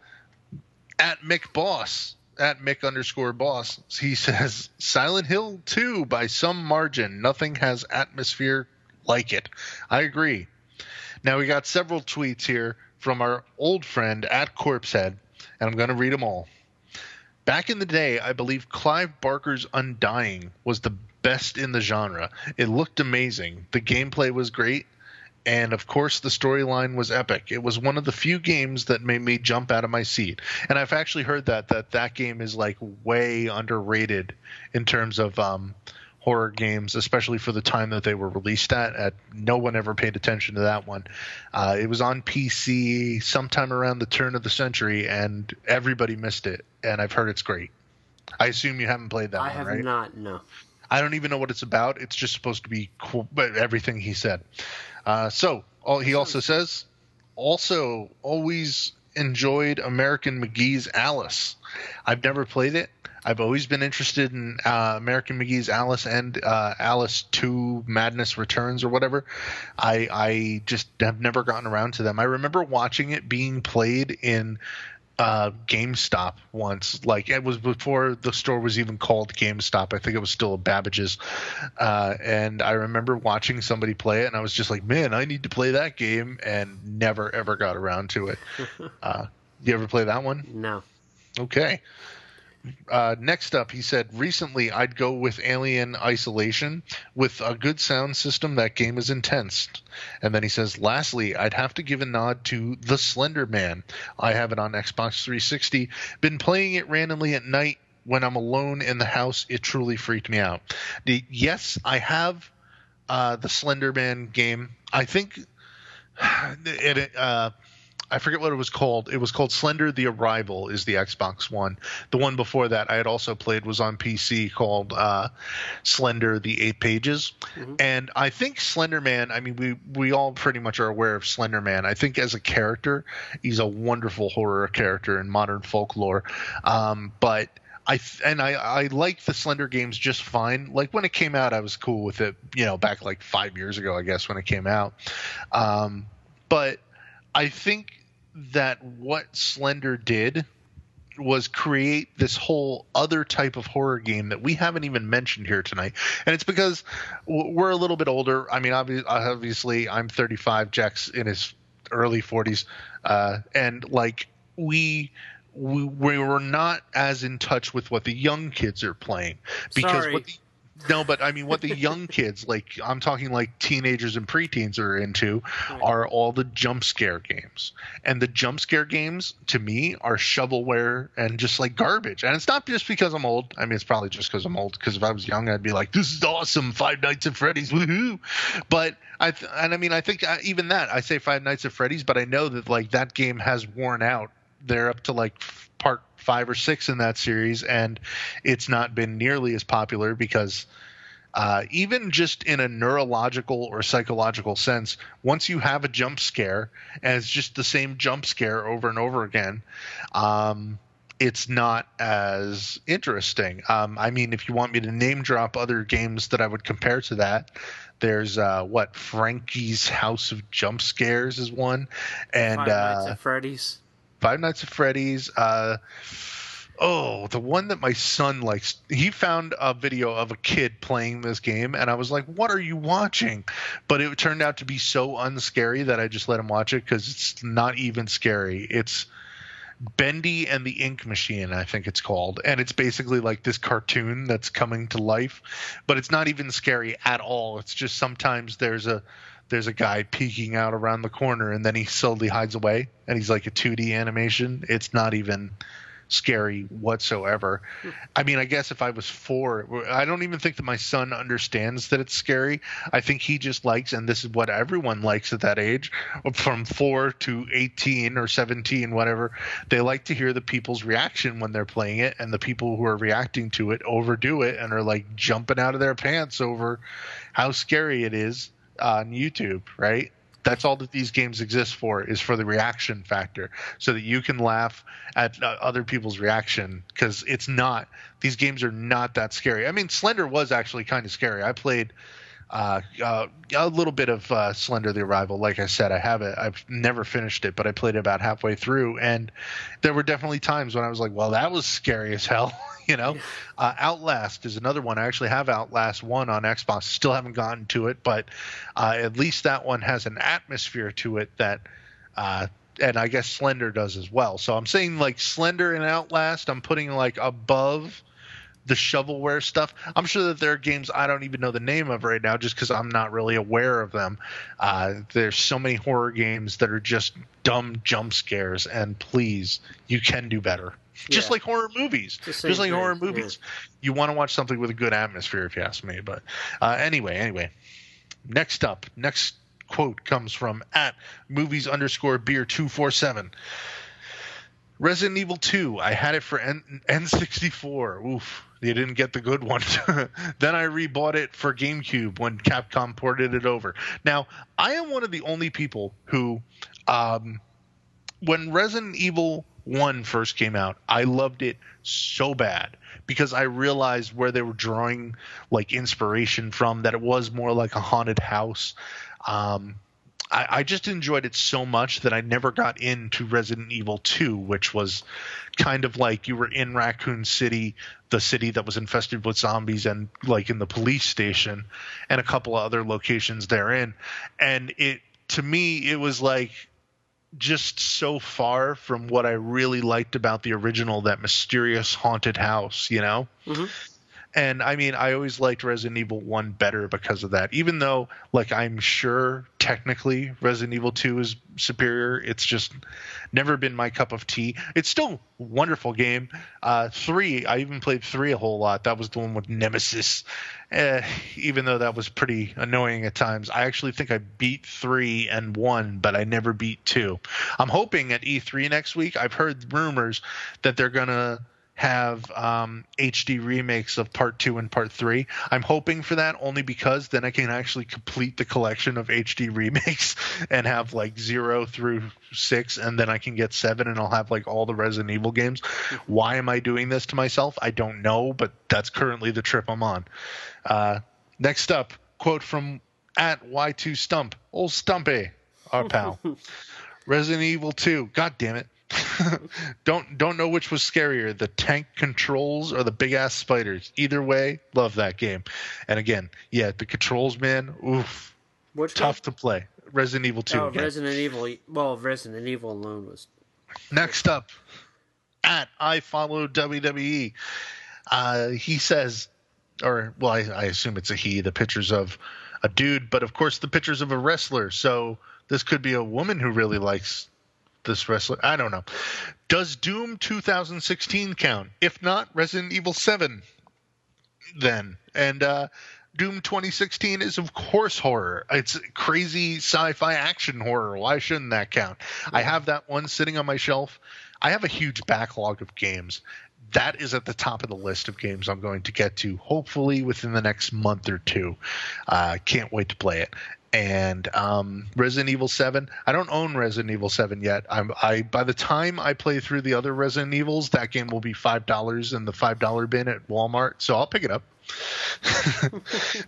Mick Boss, at Mick _ Boss, he says, Silent Hill 2 by some margin. Nothing has atmosphere like it. I agree. Now, we got several tweets here from our old friend at Corpsehead, and I'm going to read them all. Back in the day, I believe Clive Barker's Undying was the best in the genre. It looked amazing. The gameplay was great. And, of course, the storyline was epic. It was one of the few games that made me jump out of my seat. And I've actually heard that game is, like, way underrated in terms of horror games, especially for the time that they were released at. No one ever paid attention to that one. It was on PC sometime around the turn of the century, and everybody missed it. And I've heard it's great. I assume you haven't played that one, right? I have not, no. I don't even know what it's about. It's just supposed to be cool, but everything he said. He also says, always enjoyed American McGee's Alice. I've never played it. I've always been interested in American McGee's Alice and Alice 2 Madness Returns or whatever. I just have never gotten around to them. I remember watching it being played in GameStop once. Like, it was before the store was even called GameStop. I think it was still a Babbage's. And I remember watching somebody play it, and I was just like, man, I need to play that game, and never, ever got around to it. You ever play that one? No. Okay. Next up, he said, recently I'd go with Alien Isolation. With a good sound system, that game is intense. And then he says, lastly, I'd have to give a nod to The Slender Man. I have it on Xbox 360. Been playing it randomly at night when I'm alone in the house. It truly freaked me out. Yes, I have the Slender Man game. I think I forget what it was called. It was called Slender the Arrival is the Xbox one. The one before that I had also played was on PC called Slender the 8 Pages. Mm-hmm. And I think Slender Man, I mean, we all pretty much are aware of Slender Man. I think as a character, he's a wonderful horror character in modern folklore. But I like the Slender games just fine. Like, when it came out, I was cool with it, back like 5 years ago, I guess, when it came out. But I think that what Slender did was create this whole other type of horror game that we haven't even mentioned here tonight. And it's because we're a little bit older. I mean, obviously I'm 35, Jack's in his early 40s. And like we were not as in touch with what the young kids are playing. Because Sorry. But I mean, what the young kids, like, I'm talking like teenagers and preteens are into, are all the jump scare games. And the jump scare games, to me, are shovelware and just like garbage. And it's not just because I'm old. I mean, it's probably just because I'm old. Because if I was young, I'd be like, this is awesome, Five Nights at Freddy's, woohoo! But I think even that, I say Five Nights at Freddy's, but I know that like that game has worn out. They're up to like part 5 or 6 in that series, and it's not been nearly as popular because even just in a neurological or psychological sense, once you have a jump scare and it's just the same jump scare over and over again, it's not as interesting. I mean, if you want me to name drop other games that I would compare to that, there's Frankie's House of Jump Scares is one, and Five Nights at Freddy's. Five Nights at Freddy's. Oh, the one that my son likes. He found a video of a kid playing this game, and I was like, "What are you watching?" But it turned out to be so unscary that I just let him watch it because it's not even scary. It's Bendy and the Ink Machine, I think it's called, and it's basically like this cartoon that's coming to life, but it's not even scary at all. It's just sometimes there's a guy peeking out around the corner, and then he slowly hides away, and he's like a 2D animation. It's not even scary whatsoever. I mean, I guess if I was 4, I don't even think that my son understands that it's scary. I think he just likes, and this is what everyone likes at that age, from 4 to 18 or 17, whatever, they like to hear the people's reaction when they're playing it, and the people who are reacting to it overdo it and are like jumping out of their pants over how scary it is on YouTube, right? That's all that these games exist for, is for the reaction factor, so that you can laugh at other people's reaction, because it's not – these games are not that scary. I mean, Slender was actually kind of scary. I played a little bit of Slender the Arrival. Like I said, I have it. I've never finished it, but I played it about halfway through, and there were definitely times when I was like, well, that was scary as hell. You know, Outlast is another one. I actually have Outlast 1 on Xbox. Still haven't gotten to it, but at least that one has an atmosphere to it that and I guess Slender does as well. So I'm saying like Slender and Outlast, I'm putting like above the shovelware stuff. I'm sure that there are games I don't even know the name of right now just because I'm not really aware of them. There's so many horror games that are just dumb jump scares, and please, you can do better. Just like horror movies. Just like horror movies. Yeah. You want to watch something with a good atmosphere, if you ask me. But anyway. Next quote comes from @movies_beer247. Resident Evil 2. I had it for N64. Oof. You didn't get the good one. Then I rebought it for GameCube when Capcom ported it over. Now, I am one of the only people who, when Resident Evil 1 first came out, I loved it so bad because I realized where they were drawing like inspiration from, that it was more like a haunted house. I just enjoyed it so much that I never got into Resident Evil 2, which was kind of like you were in Raccoon City, the city that was infested with zombies, and like in the police station and a couple of other locations therein. And to me, it was like just so far from what I really liked about the original, that mysterious haunted house, you know? Mm-hmm. And I mean, I always liked Resident Evil 1 better because of that. Even though, like, I'm sure technically Resident Evil 2 is superior, it's just never been my cup of tea. It's still a wonderful game. 3, I even played 3 a whole lot. That was the one with Nemesis. Even though that was pretty annoying at times. I actually think I beat 3 and 1, but I never beat 2. I'm hoping at E3 next week, I've heard rumors that they're going to have HD remakes of Part 2 and Part 3. I'm hoping for that only because then I can actually complete the collection of HD remakes and have like 0 through 6, and then I can get 7 and I'll have like all the Resident Evil games. Why am I doing this to myself? I don't know, but that's currently the trip I'm on. Next up, quote from @Y2Stump. Old Stumpy, our pal. Resident Evil 2. God damn it. Don't know which was scarier, the tank controls or the big ass spiders. Either way, love that game. And again, yeah, the controls, man, oof, which tough game? to play. Resident Evil 2. Again. Resident Evil. Well, Resident Evil alone was. Next up, I follow WWE. He says, or well, I assume it's a he. The pictures of a dude, but of course the pictures of a wrestler. So this could be a woman who really likes this wrestler. I don't know. Does Doom 2016 count? If not, Resident Evil 7 then. And Doom 2016 is of course horror. It's crazy sci-fi action horror. Why shouldn't that count? I have that one sitting on my shelf. I have a huge backlog of games. that is at the top of the list of games I'm going to get to, hopefully within the next month or two. Can't wait to play it. And Resident Evil 7, I don't own Resident Evil 7 yet. By the time I play through the other Resident Evils, that game will be $5 in the $5 bin at Walmart, so I'll pick it up.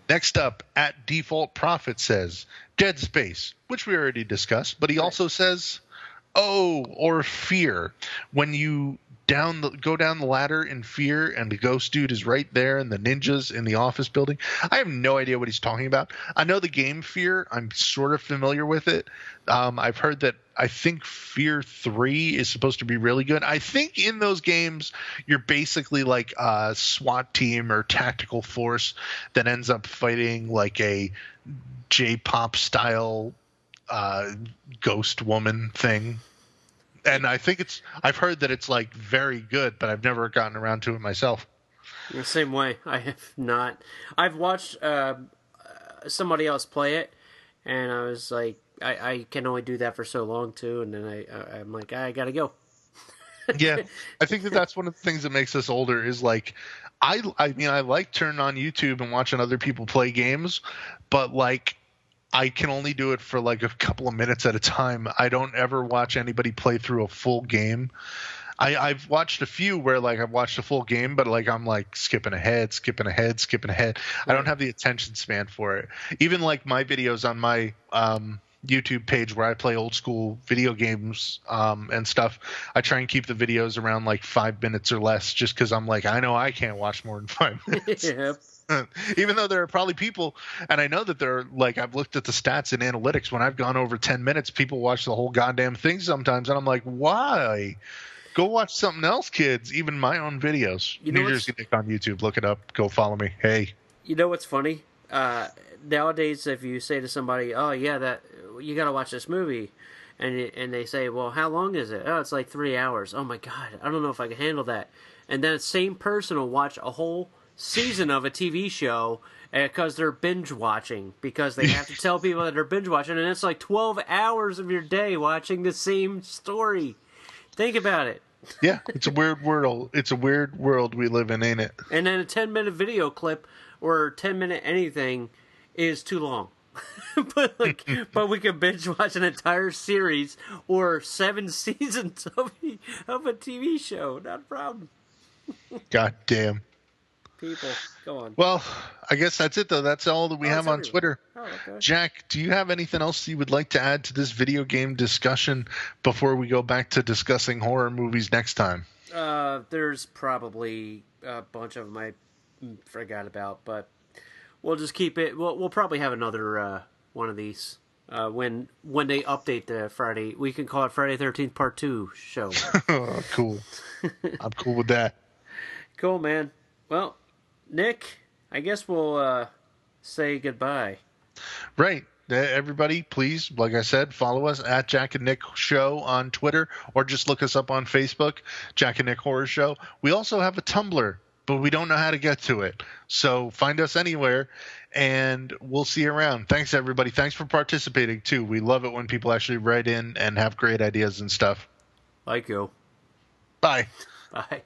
Next up, at Default Prophet says Dead Space, which we already discussed, but he also says, or Fear. When you go down the ladder in Fear and the ghost dude is right there and the ninjas in the office building. I have no idea what he's talking about. I know the game Fear. I'm sort of familiar with it. I've heard that I think Fear 3 is supposed to be really good. I think in those games you're basically like a SWAT team or tactical force that ends up fighting like a J-pop style ghost woman thing. And I think I've heard that it's like very good, but I've never gotten around to it myself. The same way. I have not. I've watched somebody else play it, and I was like, I can only do that for so long too, and then I'm like, I gotta go. Yeah, I think that's one of the things that makes us older is like, I mean, I like turning on YouTube and watching other people play games, but like, I can only do it for like a couple of minutes at a time. I don't ever watch anybody play through a full game. I've watched a few where like I've watched a full game, but like I'm like skipping ahead. I don't have the attention span for it. Even like my videos on my YouTube page where I play old school video games and stuff, I try and keep the videos around like 5 minutes or less, just because I'm like, I know I can't watch more than 5 minutes. Yep. Even though there are probably people, and I know that they're like, I've looked at the stats and analytics, when I've gone over 10 minutes, people watch the whole goddamn thing sometimes, and I'm like, why? Go watch something else, kids. Even my own videos. New Jersey Nick on YouTube. Look it up. Go follow me. Hey. You know what's funny? Nowadays, if you say to somebody, "Oh yeah, that you got to watch this movie," and they say, "Well, how long is it?" "Oh, it's like 3 hours." "Oh my god, I don't know if I can handle that." And then the same person will watch a whole season of a TV show because they're binge watching, because they have to tell people that they're binge watching, and it's like 12 hours of your day watching the same story. Think about it. Yeah, it's a weird world. It's a weird world we live in, ain't it? And then a 10-minute video clip or 10-minute anything is too long. but we can binge watch an entire series or 7 seasons of a TV show. Not a problem. God damn. People, go on. Well, I guess that's it, though. That's all that we have on Twitter. Oh, okay. Jack, do you have anything else you would like to add to this video game discussion before we go back to discussing horror movies next time? There's probably a bunch of them I forgot about, but we'll just keep it. We'll probably have another one of these when they update the Friday. We can call it Friday 13th Part 2 show. Oh, cool. I'm cool with that. Cool, man. Well, Nick, I guess we'll say goodbye. Right. Everybody, please, like I said, follow us at Jack and Nick Show on Twitter, or just look us up on Facebook, Jack and Nick Horror Show. We also have a Tumblr, but we don't know how to get to it. So find us anywhere, and we'll see you around. Thanks, everybody. Thanks for participating, too. We love it when people actually write in and have great ideas and stuff. Like you. Bye. Bye.